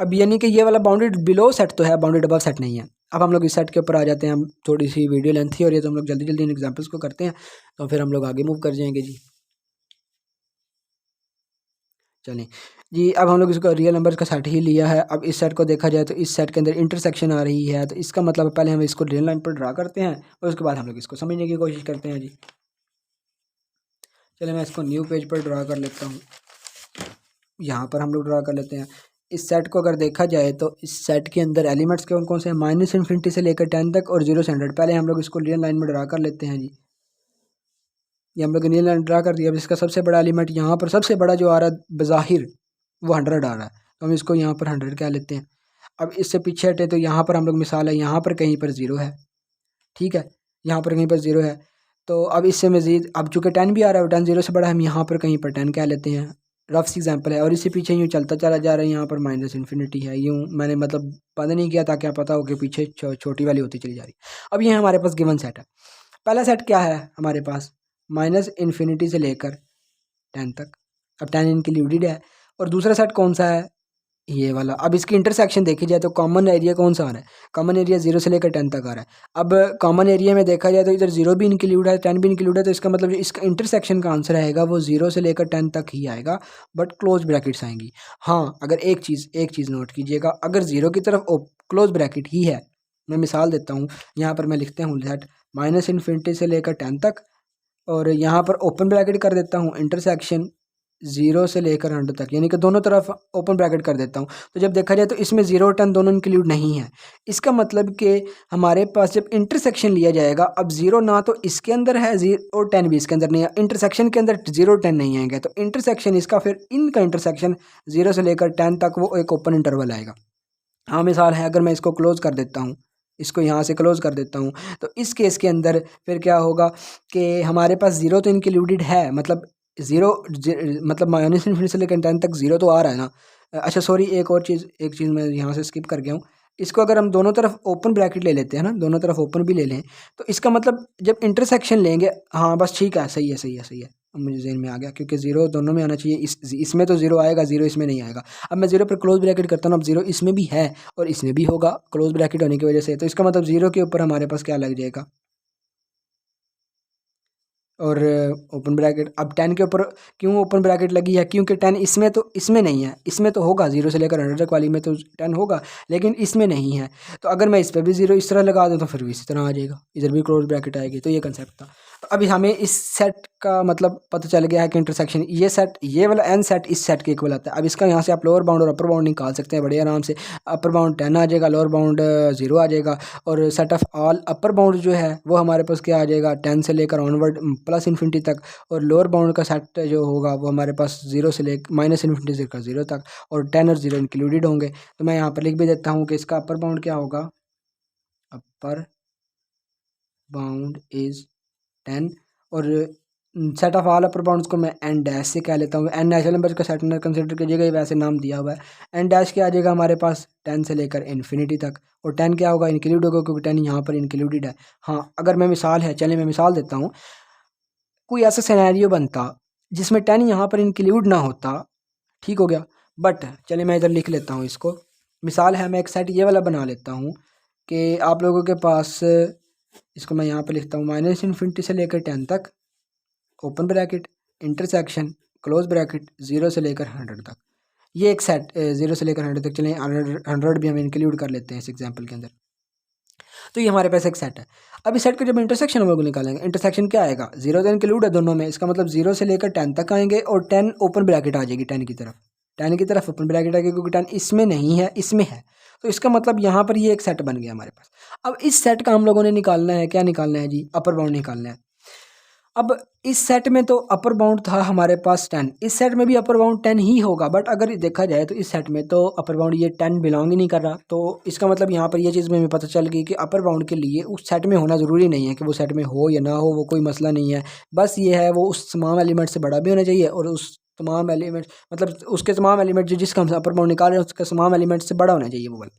Speaker 1: अब यानी कि ये वाला बाउंडेड बिलो सेट तो है, बाउंडेड अबव सेट नहीं है। अब हम लोग इस सेट के ऊपर आ जाते हैं। हम थोड़ी सी वीडियो लेंथ ही हो रही है, तो हम लोग जल्दी जल्दी इन एग्जाम्पल्स को करते हैं, तो फिर हम लोग आगे मूव कर जाएंगे जी। चलें जी, अब हम लोग इसको रियल नंबर्स का सेट ही लिया है। अब इस सेट को देखा जाए तो इस सेट के अंदर इंटरसेक्शन आ रही है, तो इसका मतलब पहले हम इसको रियल लाइन पर ड्रा करते हैं और उसके बाद हम लोग इसको समझने की कोशिश करते हैं जी। चलिए मैं इसको न्यू पेज पर ड्रा कर लेता हूँ। यहाँ पर हम लोग ड्रा कर लेते हैं। इस सेट को अगर देखा जाए तो इस सेट के अंदर एलिमेंट्स कौन कौन से हैं, माइनस इन्फिनिटी से लेकर 10 तक और 0 से 100। पहले हम लोग इसको रियल लाइन में ड्रा कर लेते हैं जी। ये हम लोग रियल लाइन ड्रा कर दिया। अब इसका सबसे बड़ा एलिमेंट यहाँ पर सबसे बड़ा जो आ रहा है बज़ाहिर वो 100 आ रहा है, तो हम इसको यहाँ पर 100 कह लेते हैं। अब इससे पीछे हटे तो यहाँ पर हम लोग मिसाल है, यहाँ पर कहीं पर ज़ीरो है। ठीक है, यहाँ पर कहीं पर ज़ीरो है। तो अब इससे मज़ीद अब चूँकि 10 भी आ रहा है, 10 ज़ीरो से बड़ा है, हम यहाँ पर कहीं पर 10 कह लेते हैं। रफ सी एग्जांपल है। और इससे पीछे यूँ चलता चला जा रहा है, यहाँ पर माइनस इन्फिनिटी है। यूँ मैंने मतलब पता नहीं किया ताकि आप पता हो कि पीछे छोटी वाली होती चली जा रही। अब ये हमारे पास गिवन सेट है। पहला सेट क्या है हमारे पास, माइनस इन्फिनिटी से लेकर 10 तक। अब 10 इंक्लूडेड है। और दूसरा सेट कौन सा है, ये वाला। अब इसकी इंटरसेक्शन देखी जाए तो कॉमन एरिया कौन सा आ रहा है, कॉमन एरिया 0 से लेकर 10 तक आ रहा है। अब कॉमन एरिया में देखा जाए तो इधर 0 भी इंक्लूड है, 10 भी इंक्लूड है, तो इसका मतलब जो इसका इंटरसेक्शन का आंसर आएगा वो 0 से लेकर 10 तक ही आएगा, बट क्लोज ब्रैकेट्स आएंगी। हाँ, अगर एक चीज़ नोट कीजिएगा, अगर 0 की तरफ क्लोज ब्रैकेट ही है, मैं मिसाल देता हूँ, यहाँ पर मैं लिखते हूँ सेट माइनस इन्फिनिटी से लेकर 10 तक, और यहाँ पर ओपन ब्रैकेट कर देता हूँ इंटरसेक्शन 0 से लेकर 100 तक, यानी कि दोनों तरफ ओपन ब्रैकेट कर देता हूँ। तो जब देखा जाए तो इसमें 0 और 10 दोनों इंक्लूड नहीं है। इसका मतलब कि हमारे पास जब इंटरसेक्शन लिया जाएगा, अब 0 ना तो इसके अंदर है 0 और 10 भी इसके अंदर नहीं है, इंटरसेक्शन के अंदर 0 और 10 नहीं आएंगे, तो इंटरसेक्शन इसका फिर इनका इंटरसेक्शन 0 से लेकर 10 तक वो एक ओपन इंटरवल आएगा। हाँ, मिसाल है, अगर मैं इसको क्लोज़ कर देता हूँ, इसको यहाँ से क्लोज़ कर देता हूँ, तो इस केस के अंदर फिर क्या होगा कि हमारे पास 0 तो इंक्लूडेड है, मतलब 0 मतलब माइनस इन्फिनिटी से लेकर 10 तक 0 तो आ रहा है ना। अच्छा सॉरी, एक चीज़ मैं यहाँ से स्किप कर गया हूँ। इसको अगर हम दोनों तरफ ओपन ब्रैकेट ले लेते हैं ना, दोनों तरफ ओपन भी ले लें, तो इसका मतलब जब इंटरसेक्शन लेंगे, हाँ बस ठीक है, सही है। अब मुझे ज़हन में आ गया, क्योंकि 0 दोनों में आना चाहिए। इसमें तो 0 आएगा, 0 इसमें नहीं आएगा। अब मैं 0 पर क्लोज ब्रैकेट करता हूँ, अब 0 इसमें भी है और इसमें भी होगा क्लोज ब्रैकेट होने की वजह से, तो इसका मतलब 0 के ऊपर हमारे पास क्या लग जाएगा, और ओपन ब्रैकेट। अब 10 के ऊपर क्यों ओपन ब्रैकेट लगी है, क्योंकि 10 इसमें नहीं है, इसमें तो होगा 0 से लेकर 100 तक वाली में तो 10 होगा, लेकिन इसमें नहीं है। तो अगर मैं इस पर भी 0 इस तरह लगा दूँ तो फिर भी इसी तरह आ जाएगा, इधर भी क्लोज ब्रैकेट आएगी। तो ये कंसेप्ट था। तो अभी हमें इस सेट का मतलब पता चल गया है कि इंटरसेक्शन ये सेट, ये वाला एन सेट इस सेट के इक्वल आता है। अब इसका यहाँ से आप लोअर बाउंड और अपर बाउंड निकाल सकते हैं बड़े आराम से। अपर बाउंड 10 आ जाएगा, लोअर बाउंड 0 आ जाएगा, और set of all upper bound जो है वो हमारे पास क्या आ जाएगा, 10 से लेकर ऑनवर्ड प्लस इन्फिनिटी तक, और लोअर बाउंड का सेट जो होगा वो हमारे पास 0 से लेकर माइनस इन्फिनिटी से लेकर 0 तक, और 10 और 0 इंक्लूडेड होंगे। तो मैं यहाँ पर लिख भी देता हूँ कि इसका अपर बाउंड क्या होगा, अपर बाउंड इज 10, और set of all upper bounds को मैं एन डैश से कह लेता हूँ। एन नेचुरल नंबर का सेट कंसिडर कीजिएगा, ये वैसे नाम दिया हुआ है। एन डैश क्या आ जाएगा हमारे पास, 10 से लेकर इन्फिनिटी तक, और 10 क्या होगा, इंक्लूड होगा, क्योंकि 10 यहाँ पर इंक्लूडेड है। हाँ, अगर मैं मिसाल है, चलिए मैं मिसाल देता हूँ, कोई ऐसा सिनेरियो बनता जिसमें 10 यहाँ पर इंक्लूड ना होता, ठीक हो गया, बट चलिए मैं इधर लिख लेता हूँ इसको। मिसाल है, मैं एक सेट ये वाला बना लेता हूँ कि आप लोगों के पास, इसको मैं यहाँ पर लिखता हूँ माइनस इन्फिनिटी से लेकर 10 तक, open bracket, intersection, close bracket, 0 से लेकर 100 तक। ये एक सेट 0 से लेकर 100 तक, चलें 100 भी हम इंक्लूड कर लेते हैं इस एग्जांपल के अंदर। तो ये हमारे पास एक सेट है। अब इस सेट का जब इंटरसेक्शन हम लोग निकालेंगे, इंटरसेक्शन क्या आएगा, 0 तो इंक्लूड है दोनों में, इसका मतलब 0 से लेकर 10 तक आएंगे, और 10 ओपन ब्रैकेट आ जाएगी, 10 की तरफ, 10 की तरफ ओपन ब्रैकेट आएगी, क्योंकि 10 इसमें नहीं है, इसमें है। तो इसका मतलब यहाँ पर ये एक सेट बन गया हमारे पास। अब इस सेट का हम लोगों ने निकालना है, क्या निकालना है जी, अपर बाउंड निकालना है। अब इस सेट में तो अपर बाउंड था हमारे पास 10, इस सेट में भी अपर बाउंड 10 ही होगा, बट अगर देखा जाए तो इस सेट में तो अपर बाउंड ये 10 बिलोंग ही नहीं कर रहा। तो इसका मतलब यहाँ पर ये चीज़ में पता चल गई कि अपर बाउंड के लिए उस सेट में होना ज़रूरी नहीं है, कि वो सेट में हो या ना हो, वो कोई मसला नहीं है। बस ये है वो उस तमाम एलिमेंट से बड़ा भी होना चाहिए, और उस तमाम एलिमेंट मतलब उसके तमाम एलिमेंट जो जिसका हम अपर बाउंड निकाल रहे हैं उसका तमाम एलिमेंट से बड़ा होना चाहिए वो वाला।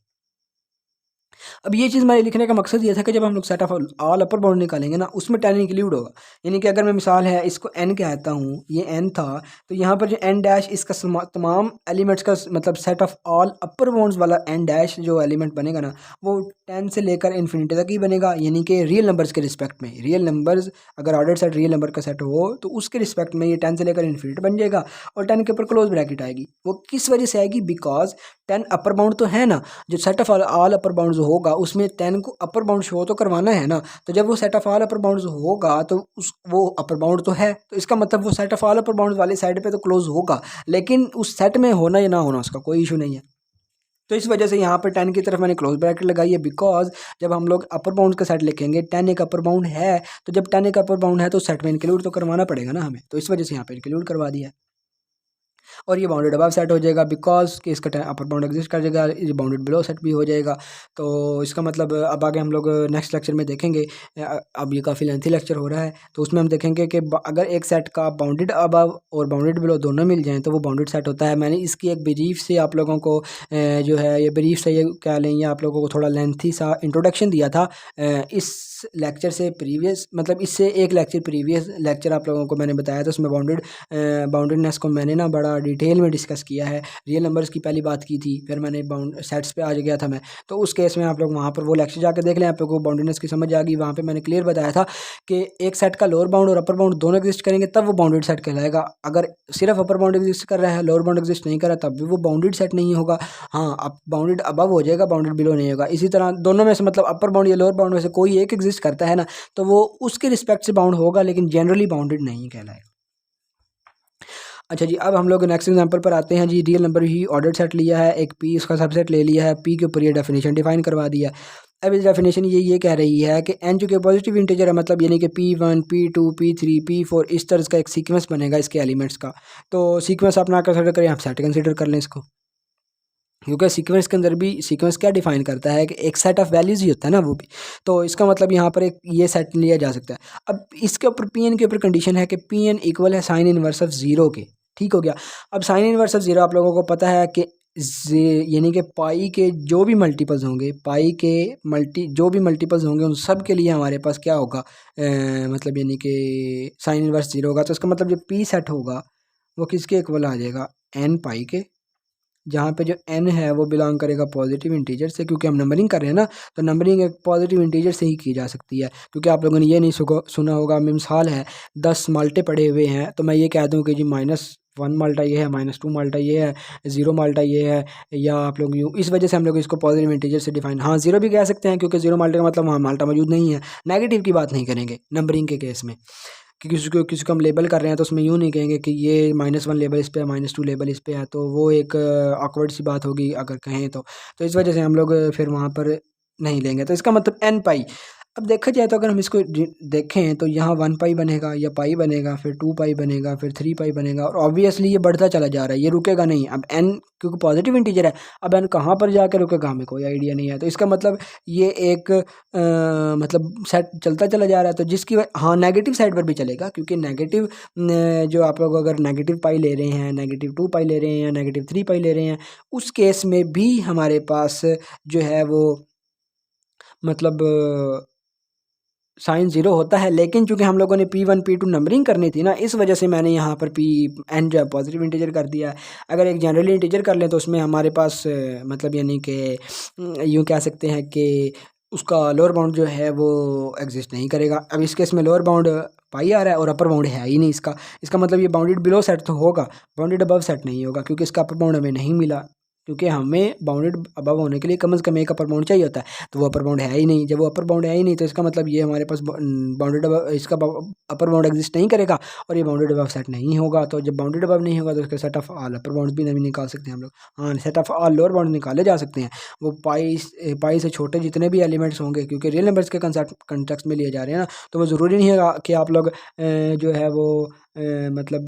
Speaker 1: अब ये चीज़ मेरे लिखने का मकसद ये था कि जब हम लोग set of all upper bound निकालेंगे ना, उसमें 10 इंक्लूड होगा। यानी कि अगर मैं मिसाल है इसको n कहता हूँ, ये n था, तो यहाँ पर जो n डैश इसका तमाम एलिमेंट्स का मतलब set of all upper bounds वाला n डैश जो एलिमेंट बनेगा ना, वो 10 से लेकर इन्फिनिटी तक ही बनेगा। यानी कि रियल नंबर्स के रिस्पेक्ट में, रियल नंबर्स अगर ऑर्डर सेट रियल नंबर का सेट हो तो उसके रिस्पेक्ट में ये 10 से लेकर इन्फिनिटी बन जाएगा, और 10 के ऊपर क्लोज ब्रैकेट आएगी। वो किस वजह से आएगी, बिकॉज 10 अपर बाउंड तो है ना, जो set of all upper bounds होगा उसमें 10 को अपर बाउंड शो तो करवाना है ना। तो जब वो set of all upper bounds होगा तो उस वो अपर बाउंड तो है, तो इसका मतलब वो set of all upper bounds वाली साइड पे तो क्लोज होगा, लेकिन उस सेट में होना या ना होना उसका कोई इशू नहीं है। तो इस वजह से यहाँ पर 10 की तरफ मैंने क्लोज ब्रैकेट लगाई है, बिकॉज जब हम लोग अपर बाउंड का सेट लिखेंगे 10 एक अपर बाउंड है, तो जब 10 एक अपर बाउंड है तो सेट में इंक्लूड तो करवाना पड़ेगा ना हमें, तो इस वजह से यहाँ पर इंक्लूड करवा दिया है। और ये बाउंडेड अबव सेट हो जाएगा, बिकॉज कि इसका अपर बाउंड एग्जिस्ट कर जाएगा, ये बाउंडेड बिलो सेट भी हो जाएगा। तो इसका मतलब अब आगे हम लोग नेक्स्ट लेक्चर में देखेंगे। अब ये काफ़ी लेंथी लेक्चर हो रहा है, तो उसमें हम देखेंगे कि अगर एक सेट का बाउंडेड अबव और बाउंडेड बिलो दोनों मिल जाएँ तो वो बाउंडेड सेट होता है। मैंने इसकी एक ब्रीफ से आप लोगों को जो है ये ब्रीफ से ये क्या लेंगे, आप लोगों को थोड़ा लेंथी सा इंट्रोडक्शन दिया था इस लेक्चर से प्रीवियस, मतलब इससे एक लेक्चर प्रीवियस लेक्चर आप लोगों को मैंने बताया था, उसमें बाउंडेडनेस को मैंने ना बड़ा डिटेल में डिस्कस किया है। रियल नंबर्स की पहली बात की थी, फिर मैंने बाउंड सेट्स पे आ गया था मैं, तो उस केस में आप लोग वहाँ पर वो लेक्चर जाकर देख लें, आप लोगों को बाउंडेडनेस की समझ आ गई। वहाँ पे मैंने क्लियर बताया था कि एक सेट का लोअर बाउंड और अपर बाउंड दोनों एग्जिस्ट करेंगे तब वो बाउंडेड सेट कहलाएगा। अगर सिर्फ अपर बाउंड एग्जिस्ट कर रहा है, लोअर बाउंड एग्जिस्ट नहीं कर रहा, तब भी वो बाउंडेड सेट नहीं होगा। हाँ, अब बाउंडेड अबव हो जाएगा, बाउंडेड बिलो नहीं होगा। इसी तरह दोनों में से मतलब अपर बाउंड या लोअर बाउंड में से कोई एक एग्जिस्ट करता है ना, तो वो उसके रिस्पेक्ट से बाउंड होगा, लेकिन जनरली बाउंडेड नहीं कहलाएगा। अच्छा जी, अब हम लोग नेक्स्ट एग्जांपल पर आते हैं जी। रियल नंबर ही ऑर्डर सेट लिया है, एक पी उसका सबसेट ले लिया है, पी के ऊपर ये डेफिनेशन डिफाइन करवा दिया। अब इस डेफिनेशन ये कह रही है कि एन चूँकि पॉजिटिव इंटीजर है, मतलब यानी कि P1 P2 P3 P4 इस तरह का एक सीक्वेंस बनेगा इसके एलिमेंट्स का। तो सीक्वेंस आप ना कंसिडर करें, आप सेट कंसिडर कर लें इसको, क्योंकि सीक्वेंस के अंदर भी सीक्वेंस क्या डिफाइन करता है कि एक सेट ऑफ वैल्यूज़ ही होता है ना वो भी। तो इसका मतलब यहाँ पर एक ये सेट लिया जा सकता है। अब इसके ऊपर Pn के ऊपर कंडीशन है कि Pn इक्वल है साइन इनवर्स ऑफ ज़ीरो के, ठीक हो गया। अब साइन इनवर्स ऑफ ज़ीरो आप लोगों को पता है कि यानी कि पाई के जो भी मल्टीपल्स होंगे, पाई के जो भी मल्टीपल्स होंगे उन सब के लिए हमारे पास क्या होगा, मतलब यानी कि साइन इनवर्स ज़ीरो होगा। तो इसका मतलब जो पी सेट होगा वो किसके इक्वल आ जाएगा, एन पाई के, जहाँ पे जो n है वो बिलोंग करेगा पॉजिटिव इंटीजर से, क्योंकि हम नंबरिंग कर रहे हैं ना, तो नंबरिंग एक पॉजिटिव इंटीजर से ही की जा सकती है। क्योंकि आप लोगों ने ये नहीं सुना होगा, मिसाल है 10 माल्टे पड़े हुए हैं, तो मैं ये कह दूँ कि जी वन माल्टा ये है, -2 माल्टा ये है, 0 माल्टा ये है, या आप लोग यूँ इस वजह से हम लोग इसको पॉजिटिव इंटीजर से डिफाइन, हाँ 0 भी कह सकते हैं क्योंकि 0 माल्टा का मतलब वहाँ माल्टा मौजूद नहीं है। नेगेटिव की बात नहीं करेंगे नंबरिंग के केस में कि किसी को हम लेबल कर रहे हैं तो उसमें यूँ नहीं कहेंगे कि ये -1 लेबल इस पे है, -2 लेबल इस पे है, तो वो एक ऑकवर्ड सी बात होगी अगर कहें तो इस वजह से हम लोग फिर वहाँ पर नहीं लेंगे। तो इसका मतलब n पाई, अब देखा जाए तो अगर हम इसको देखें तो यहाँ 1 पाई बनेगा या पाई बनेगा, फिर 2 पाई बनेगा, फिर 3 पाई बनेगा, और ऑब्वियसली ये बढ़ता चला जा रहा है, ये रुकेगा नहीं। अब n क्योंकि पॉजिटिव इंटीजर है, अब n कहाँ पर जाकर रुकेगा हमें कोई आइडिया नहीं है। तो इसका मतलब ये एक मतलब सेट चलता चला जा रहा है, तो जिसकी हाँ नेगेटिव साइड पर भी चलेगा, क्योंकि नेगेटिव जो आप लोग अगर नेगेटिव पाई ले रहे हैं, -2 पाई ले रहे हैं, -3 पाई ले रहे हैं, उस केस में भी हमारे पास जो है वो मतलब साइन 0 होता है। लेकिन चूंकि हम लोगों ने P1 P2 नंबरिंग करनी थी ना, इस वजह से मैंने यहाँ पर n जो है पॉजिटिव इंटीजर कर दिया है। अगर एक जनरली इंटीजर कर लें तो उसमें हमारे पास मतलब यानी कि यूँ कह सकते हैं कि उसका लोअर बाउंड जो है वो एग्जिस्ट नहीं करेगा। अब इस केस में लोअर बाउंड पाई आ रहा है और अपर बाउंड है ही नहीं इसका मतलब ये बाउंडेड बिलो सेट तो होगा, बाउंडेड अबव सेट नहीं होगा, क्योंकि इसका अपर बाउंड हमें नहीं मिला, क्योंकि हमें बाउंडेड अबव होने के लिए कम से कम एक अपर बाउंड चाहिए होता है, तो वो अपर बाउंड है ही नहीं। जब वो अपर बाउंड है ही नहीं तो इसका मतलब ये हमारे पास बाउंडेड अबव, इसका अपर बाउंड एग्जिस्ट नहीं करेगा और ये बाउंडेड अबव सेट नहीं होगा। तो जब बाउंडेड अबव नहीं होगा तो इसका set of all upper bound भी नहीं निकाल सकते हैं हम लोग, हाँ set of all lower bound निकाले जा सकते हैं। वो पाई से छोटे जितने भी एलिमेंट्स होंगे, क्योंकि रियल नंबर्स के कंटेक्स्ट में लिए जा रहे हैं ना, तो वो ज़रूरी नहीं है कि आप लोग जो है वो मतलब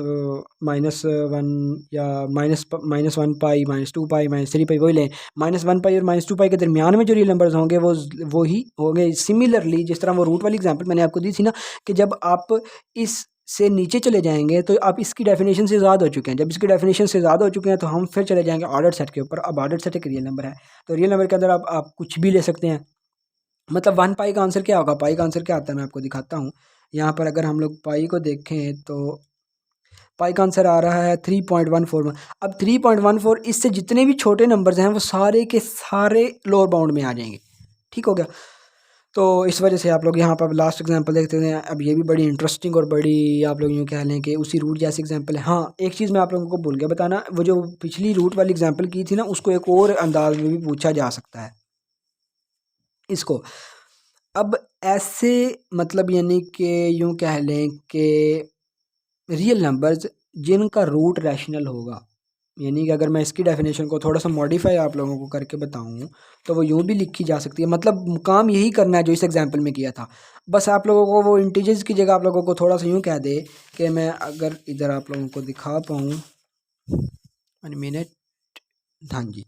Speaker 1: -1 या -1 पाई, -2 पाई, -3 पाई वही लें। -1 पाई और -2 पाई के दरमियान में जो रियल नंबर्स होंगे वो ही होंगे। सिमिलरली जिस तरह वो रूट वाली एग्जांपल मैंने आपको दी थी ना, कि जब आप इस से नीचे चले जाएंगे तो आप इसकी डेफिनेशन से ज़्यादा हो चुके हैं। जब इसकी डेफिनेशन से ज़्यादा हो चुके हैं तो हम फिर चले जाएंगे ऑर्डर सेट के ऊपर। अब ऑर्डर सेट एक रियल नंबर है, तो रियल नंबर के अंदर आप कुछ भी ले सकते हैं। मतलब 1 पाई का आंसर क्या होगा, पाई का आंसर क्या आता है मैं आपको दिखाता हूँ। यहाँ पर अगर हम लोग पाई को देखें तो पाई का आंसर आ रहा है 3.141। अब 3.14 इससे जितने भी छोटे नंबर्स हैं वो सारे के सारे लोअर बाउंड में आ जाएंगे, ठीक हो गया। तो इस वजह से आप लोग यहाँ पर लास्ट एग्जांपल देखते हैं। अब ये भी बड़ी इंटरेस्टिंग और बड़ी आप लोग यूँ कह लें कि उसी रूट जैसी एग्जांपल है। हाँ एक चीज़ मैं आप लोगों को भूल गया बताना, वो जो पिछली रूट वाली एग्जांपल की थी ना, उसको एक और अंदाज में भी पूछा जा सकता है इसको। अब ऐसे मतलब यानी कि यूँ कह लें कि रियल नंबर्स जिनका रूट रैशनल होगा, यानी कि अगर मैं इसकी डेफिनेशन को थोड़ा सा मॉडिफाई आप लोगों को करके बताऊं तो वो यूँ भी लिखी जा सकती है। मतलब काम यही करना है जो इस एग्जांपल में किया था, बस आप लोगों को वो इंटीजर्स की जगह आप लोगों को थोड़ा सा यूँ कह दे कि मैं अगर इधर आप लोगों को दिखा पाऊँ 1 मिनट, हाँ जी।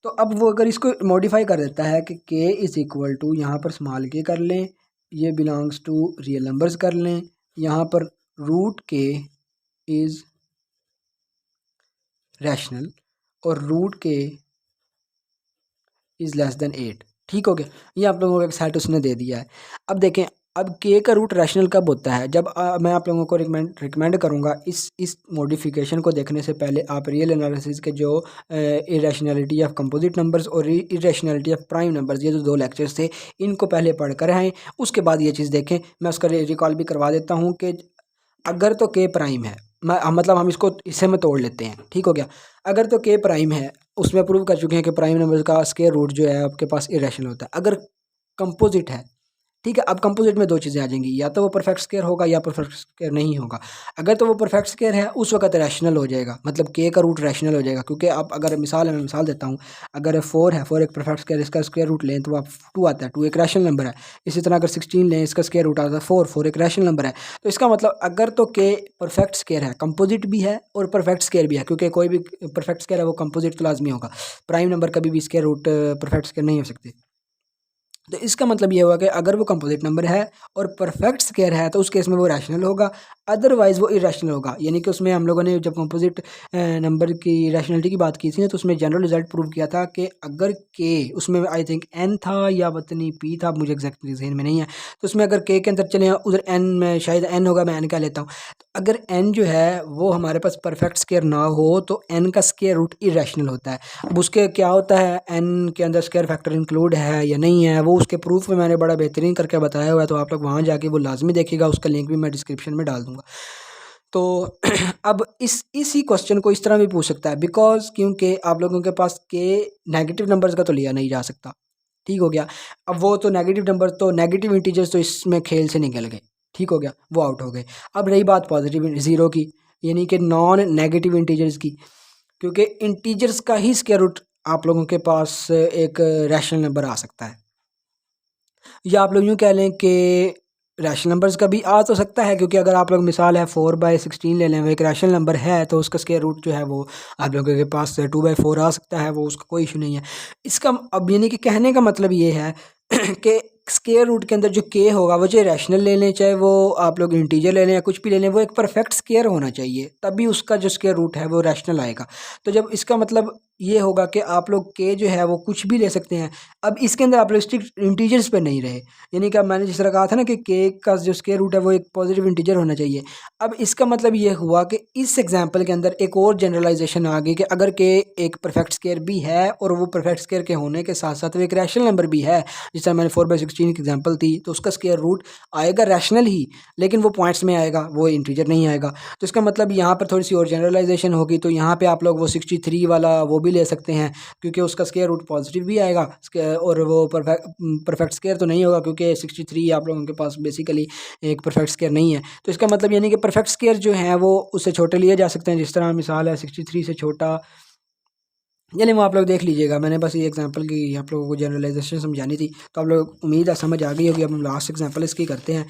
Speaker 1: तो अब वो अगर इसको मॉडिफाई कर देता है कि k इज़ इक्वल टू, यहाँ पर स्मॉल k कर लें, ये बिलोंग्स टू रियल नंबर्स कर लें, यहाँ पर रूट k इज़ रैशनल और root k is less than 8, ठीक हो गया। ये आप लोगों को एक सेट उसने दे दिया है। अब देखें, अब k का रूट रैशनल कब होता है, जब मैं आप लोगों को रिकमेंड करूँगा इस मॉडिफिकेशन को देखने से पहले आप रियल एनालिसिस के जो इरेशनलिटी ऑफ कंपोजिट नंबर्स और इरेशनलिटी ऑफ प्राइम नंबर्स, ये जो 2 लेक्चर्स थे इनको पहले पढ़ कर आएँ, उसके बाद ये चीज़ देखें। मैं उसका रिकॉल भी करवा देता हूँ कि अगर तो k प्राइम है, मतलब हम इसको इससे में तोड़ लेते हैं, ठीक हो गया। अगर तो k प्राइम है, उसमें प्रूव कर चुके हैं कि प्राइम नंबर का स्क्वायर रूट जो है आपके पास इरेशनल होता है। अगर कंपोजिट है, ठीक है, अब कंपोजिट में 2 चीज़ें आ जाएंगी, या तो वो परफेक्ट स्क्वायर होगा या परफेक्ट स्क्वायर नहीं होगा। अगर तो वो परफेक्ट स्क्वायर है उस वक्त रैशनल हो जाएगा, मतलब k का रूट रैशनल हो जाएगा। क्योंकि आप अगर मैं मिसाल देता हूँ, अगर 4 है, 4 एक परफेक्ट स्क्वायर, इसका स्क्वायर रूट लें तो आप 2 आता है, 2 एक रैशनल नंबर है। इसी तरह अगर 16 लें, इसका स्क्वायर रूट आता है 4, 4 एक रैशनल नंबर है। तो इसका मतलब अगर तो k परफेक्ट स्क्वायर है, कंपोजिट भी है और परफेक्ट स्क्वायर भी है, क्योंकि कोई भी परफेक्ट स्क्वायर है वो कंपोजिट तो लाजमी होगा, प्राइम नंबर कभी भी स्क्वायर रूट परफेक्ट स्क्वायर नहीं हो सकते। तो इसका मतलब ये हुआ कि अगर वो कंपोजिट नंबर है और परफेक्ट स्क्वायर है तो उस केस में वो रैशनल होगा, अदरवाइज़ वो इरेशनल होगा। यानी कि उसमें हम लोगों ने जब कंपोजिट नंबर की रैशनलिटी की बात की थी ना, तो उसमें जनरल रिजल्ट प्रूव किया था कि अगर k उसमें आई थिंक n था या पता नहीं p था, मुझे एग्जैक्टली ज़हन में नहीं है, तो उसमें अगर k के अंदर चले उधर n में शायद n होगा, मैं n का लेता हूँ। तो अगर n जो है वो हमारे पास परफेक्ट स्क्वायर ना हो तो n का स्क्वायर रूट इरेशनल होता है। अब उसके क्या होता है, n के अंदर स्क्वायर फैक्टर इंक्लूड है या नहीं है, वो उसके प्रूफ में मैंने बड़ा बेहतरीन करके बताया हुआ है, तो आप लोग वहाँ जाके वो लाजमी देखिएगा, उसका लिंक भी मैं डिस्क्रिप्शन में डाल दूँगा। तो अब इसी क्वेश्चन को इस तरह भी पूछ सकता है, बिकॉज क्योंकि आप लोगों के पास के नेगेटिव नंबर्स का तो लिया नहीं जा सकता, ठीक हो गया। अब वो तो नेगेटिव नंबर तो नेगेटिव इंटीजर्स तो इसमें खेल से निकल गए, ठीक हो गया, वो आउट हो गए। अब रही बात पॉजिटिव ज़ीरो की, यानी कि नॉन नेगेटिव इंटीजर्स की, क्योंकि इंटीजर्स का ही स्क्वायर रूट आप लोगों के पास एक रैशनल नंबर आ सकता है, या आप लोग यूँ कह लें कि रैशनल नंबर्स का भी आ तो सकता है, क्योंकि अगर आप लोग मिसाल है 4/16 ले लें, वो एक रैशनल नंबर है, तो उसका स्क्वायर रूट जो है वो आप लोगों के पास 2/4 आ सकता है, वो उसका कोई इशू नहीं है। इसका अब यानी कि कहने का मतलब ये है कि स्क्वायर रूट के अंदर जो के होगा वो चाहे रैशनल ले लें, चाहे वो आप लोग इंटीजर ले लें या कुछ भी ले लें, वो एक परफेक्ट स्क्वायर होना चाहिए, तभी उसका जो स्क्वायर रूट है वो रैशनल आएगा। तो जब इसका मतलब ये होगा कि आप लोग के जो है वो कुछ भी ले सकते हैं। अब इसके अंदर आप लोग स्ट्रिक्ट इंटीजर्स पे नहीं रहे, यानी कि अब मैंने जिस तरह कहा था ना कि के का जो स्क्वायर रूट है वो एक पॉजिटिव इंटीजर होना चाहिए। अब इसका मतलब ये हुआ कि इस एग्जांपल के अंदर एक और जनरलाइजेशन आ गई कि अगर के एक परफेक्ट स्क्वायर भी है और वो परफेक्ट स्क्वायर के होने के साथ साथ वो एक रैशनल नंबर भी है, जिस तरह मैंने 4/16 की एग्जांपल थी, तो उसका स्क्वायर रूट आएगा रैशनल ही, लेकिन वो पॉइंट्स में आएगा, वो इंटीजर नहीं आएगा। तो इसका मतलब यहाँ पर थोड़ी सी और जनरलाइजेशन होगी। तो यहाँ पे आप लोग वो 63 वाला वो भी ले सकते हैं, क्योंकि उसका स्क्वायर रूट पॉजिटिव भी आएगा, और वो परफेक्ट स्क्वायर तो नहीं होगा, क्योंकि 63 आप लोगों के पास बेसिकली एक परफेक्ट स्क्वायर नहीं है। तो इसका मतलब यानी कि परफेक्ट स्क्वायर जो है वो उससे छोटे लिए जा सकते हैं, जिस तरह मिसाल है 63 से छोटा, यानी वो आप लोग देख लीजिएगा। मैंने बस ये एग्जांपल की आप लोगों को जनरलाइजेशन समझानी थी, तो आप लोग उम्मीद है समझ आ गई होगी। अब हम लास्ट एग्जांपल इसकी करते हैं,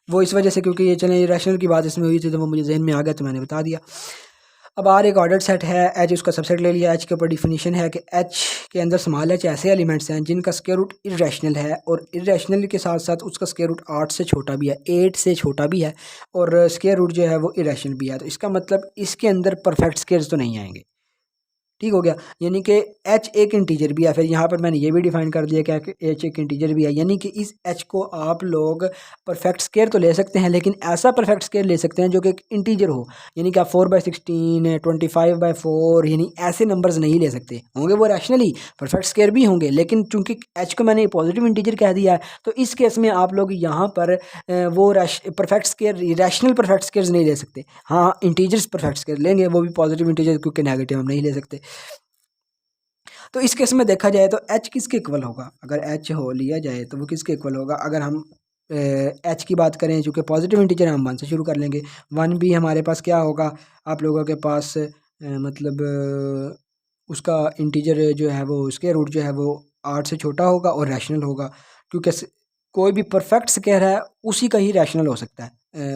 Speaker 1: वो इस वजह से क्योंकि ये चलें रैशनल की बात इसमें हुई थी, तो वो मुझे जहन में आ गया, तो मैंने बता दिया। अब आर एक ऑर्डर सेट है, एच उसका सबसेट ले लिया। एच के ऊपर डिफिनीशन है कि एच के अंदर स्मॉल एच ऐसे एलिमेंट्स हैं जिनका स्क्वायर रूट इरेशनल है, और इरेशनल के साथ साथ उसका स्क्वायर रूट 8 से छोटा भी है, 8 से छोटा भी है, और स्क्वायर रूट जो है वो इरेशनल भी है। तो इसका मतलब इसके अंदर परफेक्ट स्क्वायर्स तो नहीं आएंगे, ठीक हो गया। यानी कि एच एक इंटीजर भी है। फिर यहाँ पर मैंने ये भी डिफाइन कर दिया कि एच एक इंटीजर भी है, यानी कि इस एच को आप लोग परफेक्ट स्क्वायर तो ले सकते हैं, लेकिन ऐसा परफेक्ट स्क्वायर ले सकते हैं जो कि एक इंटीजर हो, यानी कि आप 4/16 25/4 यानी ऐसे नंबर्स नहीं ले सकते। होंगे वो रैशनली परफेक्ट स्क्वायर भी होंगे, लेकिन चूंकि एच को मैंने पॉजिटिव इंटीजर कह दिया है, तो इस केस में आप लोग यहाँ पर वो perfect square rational perfect squares नहीं ले सकते। हाँ, इंटीजर्स परफेक्ट स्क्वायर लेंगे, वो भी पॉजिटिव इंटीजर, क्योंकि नेगेटिव हम नहीं ले सकते। तो इस केस में देखा जाए तो एच किसके इक्वल होगा, अगर एच हो लिया जाए तो वो किसके इक्वल होगा। अगर हम एच की बात करें, चूँकि पॉजिटिव इंटीजर हम 1 से शुरू कर लेंगे, 1 भी हमारे पास क्या होगा आप लोगों के पास मतलब उसका इंटीजर जो है वो उसके रूट जो है वो 8 से छोटा होगा और रैशनल होगा, क्योंकि कोई भी परफेक्ट स्क्वायर है उसी का ही रैशनल हो सकता है,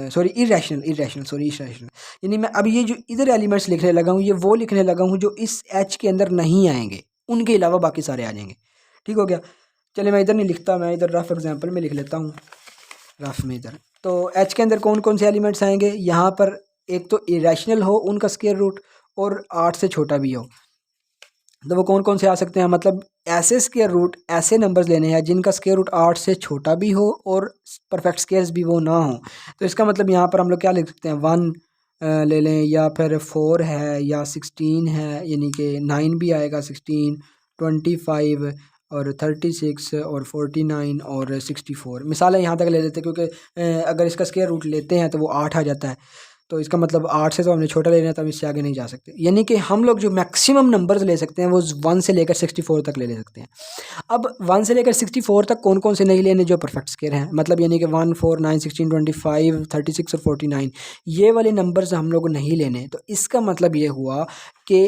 Speaker 1: सॉरी इरेशनल। यानी मैं अब ये जो इधर एलिमेंट्स लिखने लगा हूँ, ये वो लिखने लगा हूँ जो इस एच के अंदर नहीं आएंगे, उनके अलावा बाकी सारे आ जाएंगे, ठीक हो गया। चलिए मैं इधर नहीं लिखता, मैं इधर रफ एग्जांपल में लिख लेता हूँ, रफ में इधर। तो एच के अंदर कौन कौन से एलिमेंट्स आएंगे, यहाँ पर एक तो इरेशनल हो उनका स्क्वायर रूट, और 8 से छोटा भी हो, तो वो कौन कौन से आ सकते हैं। मतलब ऐसे स्क्वायर रूट, ऐसे नंबर्स लेने हैं जिनका स्क्वायर रूट 8 से छोटा भी हो और परफेक्ट स्क्वायर्स भी वो ना हो। तो इसका मतलब यहाँ पर हम लोग क्या लिख सकते हैं, 1 ले लें, या फिर 4 है, या 16 है, यानी कि 9 भी आएगा, 16 25 और 36 और 49 और 64 मिसाल है यहाँ तक ले लेते हैं, क्योंकि अगर इसका स्क्वायर रूट लेते हैं तो वो 8 आ जाता है। तो इसका मतलब 8 से तो हमने छोटा लेना है, तब इससे आगे नहीं जा सकते। यानी कि हम लोग जो मैक्सिमम नंबर्स ले सकते हैं वो 1 से लेकर 64 तक ले सकते हैं। अब 1 से लेकर 64 तक कौन कौन से नहीं लेने, जो परफेक्ट स्क्वायर हैं, मतलब यानी कि 1 4 9 16 25 36 और 49, ये वाले नंबर्स हम लोग नहीं लेने। तो इसका मतलब ये हुआ कि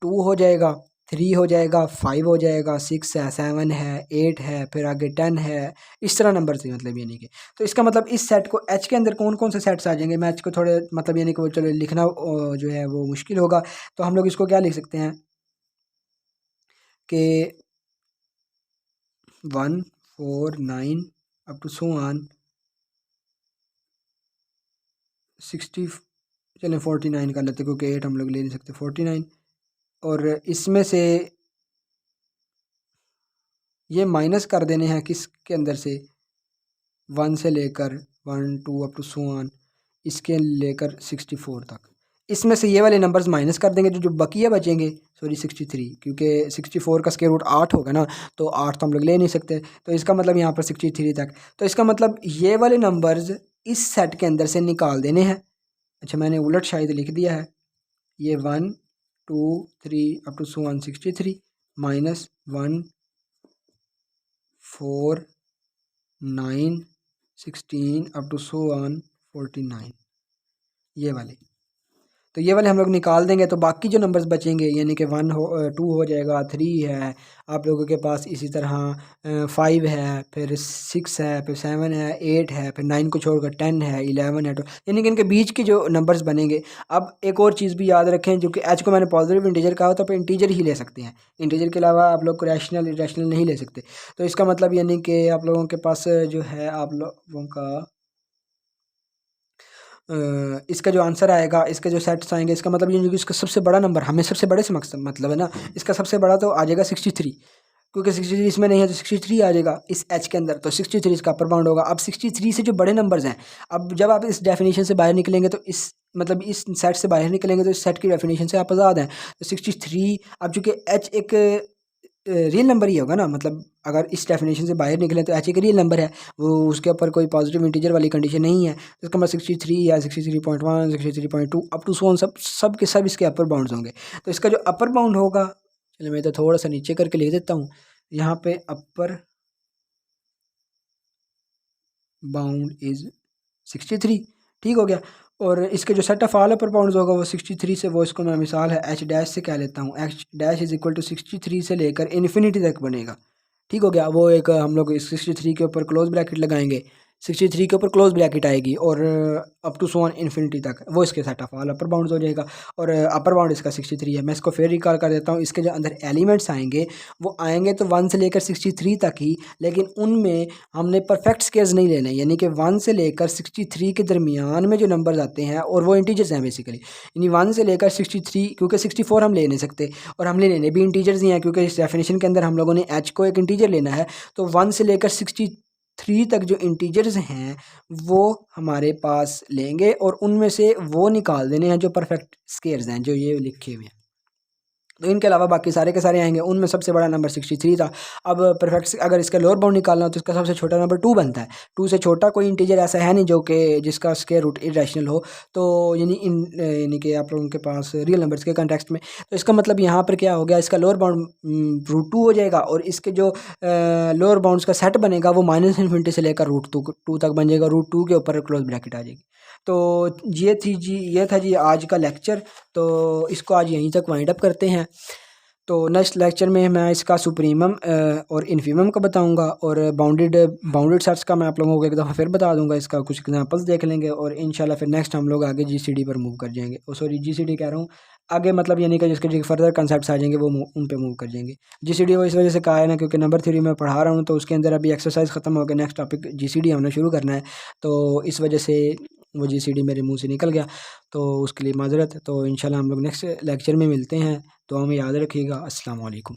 Speaker 1: 2 हो जाएगा, 3 हो जाएगा, 5 हो जाएगा, 6 है, 7 है, 8 है, फिर आगे 10 है, इस तरह नंबर से, मतलब यानी कि। तो इसका मतलब इस सेट को एच के अंदर कौन कौन से सेट्स आ जाएंगे, मैं एच को थोड़े मतलब यानी कि वो चलो लिखना जो है वो मुश्किल होगा, तो हम लोग इसको क्या लिख सकते हैं कि 1 4 9 अप टू सो ऑन 60, चलें 49 कर लेते, क्योंकि 8 हम लोग ले नहीं सकते, 49। और इसमें से ये माइनस कर देने हैं किसके अंदर से, 1 से लेकर 1 2 अप टू सो ऑन, इसके लेकर 64 तक। इसमें से ये वाले नंबर्स माइनस कर देंगे, जो बकिया बचेंगे, सॉरी 63, क्योंकि 64 का स्क्वायर रूट 8 होगा ना, तो 8 तो हम लोग ले नहीं सकते, तो इसका मतलब यहाँ पर 63 तक। तो इसका मतलब ये वाले नंबर्स इस सेट के अंदर से निकाल देने हैं, अच्छा मैंने उलट शायद लिख दिया है, ये 1 2 3 up to so 163 minus 1 4 9 16 up to so 49, ये वाले। तो ये वाले हम लोग निकाल देंगे तो बाकी जो नंबर्स बचेंगे यानी कि 1 हो 2 हो जाएगा, 3 है आप लोगों के पास, इसी तरह 5 है, फिर 6 है, फिर 7 है, 8 है, फिर 9 को छोड़कर 10 है, 11 है, यानी कि इनके बीच के जो नंबर्स बनेंगे। अब एक और चीज़ भी याद रखें, जो कि एच को मैंने पॉजिटिव इंटीजर कहा तो आप इंटीजर ही ले सकते हैं, इंटीजर के अलावा आप लोग को रैशनल इरेशनल नहीं ले सकते। तो इसका मतलब यानी कि आप लोगों के पास जो है आप लोगों का इसका जो आंसर आएगा, इसके जो सेट्स आएंगे, इसका मतलब ये जो कि इसका सबसे बड़ा नंबर, हमें सबसे बड़े से मकसद मतलब है ना, इसका सबसे बड़ा तो आ जाएगा 63, क्योंकि 63 इसमें नहीं है तो 63 आ जाएगा इस एच के अंदर, तो 63 इसका अपर बाउंड होगा। अब 63 से जो बड़े नंबर्स हैं, अब जब आप इस डेफिनेशन से बाहर निकलेंगे तो इस मतलब इस सेट से बाहर निकलेंगे तो इस सेट की डेफिनेशन से आप आज़ाद हैं। तो 63 अब चूँकि एच एक रियल नंबर ही होगा ना, मतलब अगर इस डेफिनेशन से बाहर निकले तो एच एक रियल नंबर है, वो उसके ऊपर कोई पॉजिटिव इंटीजर वाली कंडीशन नहीं है, तो इसका मतलब 63 या 63.1 63.2 अप टू सोन सब के सब इसके अपर बाउंड्स होंगे। तो इसका जो अपर बाउंड होगा, चलो मैं तो थोड़ा सा नीचे करके लिख देता हूँ, यहाँ पे अपर बाउंड इज़ 63, ठीक हो गया। और इसके जो set of all upper bounds होगा वो 63 से, वो इसको मैं मिसाल है एच डैश से कह लेता हूँ, H dash is equal to 63 से लेकर इन्फिनिटी तक बनेगा, ठीक हो गया। वो एक हम लोग 63 के ऊपर क्लोज ब्रैकेट लगाएंगे, 63 के ऊपर क्लोज ब्रैकेट आएगी और अप टू सोन इन्फिनिटी तक, वो इसके set of all upper bounds हो जाएगा। और अपर बाउंड इसका 63 है। मैं इसको फिर रिकॉल कर देता हूँ, इसके जो अंदर एलिमेंट्स आएंगे वो आएंगे तो 1 से लेकर 63 तक ही, लेकिन उनमें हमने परफेक्ट स्केयर्स नहीं लेने, यानी कि 1 से लेकर 63 के दरमियान में जो नंबर्स आते हैं और वो इंटीजर्स हैं बेसिकली, यानी 1 से लेकर 63, क्योंकि 64 हम ले नहीं सकते और हमने लेने भी इंटीजर्स ही हैं, क्योंकि इस डेफिनेशन के अंदर हम लोगों ने एच को एक इंटीजर लेना है। तो 1 से लेकर 63 तक जो इंटीजर्स हैं वो हमारे पास लेंगे और उनमें से वो निकाल देने हैं जो परफेक्ट स्केयर्स हैं, जो ये लिखे हुए हैं। तो इनके अलावा बाकी सारे के सारे आएंगे, उनमें सबसे बड़ा नंबर 63 था। अब परफेक्ट अगर इसका लोअर बाउंड निकालना हो तो इसका सबसे छोटा नंबर 2 बनता है। 2 से छोटा कोई इंटीजर ऐसा है नहीं जो कि जिसका स्क्वायर रूट इरेशनल हो, तो यानी कि आप लोगों के पास रियल नंबर्स के कंटेक्स्ट में, तो इसका मतलब यहाँ पर क्या हो गया, इसका लोअर बाउंड √2 हो जाएगा और इसके जो लोअर बाउंड्स का सेट बनेगा वो माइनस इन्फिनिटी से लेकर √2 तक बन जाएगा, √2 के ऊपर क्लोज ब्रैकेट आ जाएगी। तो ये था जी आज का लेक्चर। तो इसको आज यहीं तक वाइंड अप करते हैं। तो नेक्स्ट लेक्चर में मैं इसका सुप्रीमम और इन्फीमम का बताऊंगा, और बाउंडेड सेट्स का मैं आप लोगों को एक दफ़ा फिर बता दूंगा, इसका कुछ एग्जांपल्स देख लेंगे और इंशाल्लाह फिर नेक्स्ट हम लोग आगे जीसीडी पर मूव कर जाएंगे। सॉरी जीसीडी कह रहा हूँ, आगे मतलब यानी कि जिसके जो फर्दर कंसेप्ट्स आ जाएंगे वो उन पे मूव कर जाएंगे। जीसीडी वो इस वजह से कहा है ना, क्योंकि नंबर थ्योरी में पढ़ा रहा हूँ तो उसके अंदर अभी एक्सरसाइज ख़त्म हो गया, नेक्स्ट टॉपिक जीसीडी हमने शुरू करना है, तो इस वजह से वो जीसीडी मेरे मुंह से निकल गया, तो उसके लिए माजरत। तो इंशाल्लाह हम लोग नेक्स्ट लेक्चर में मिलते हैं, तो हमें याद रखिएगा। अस्सलाम वालेकुम।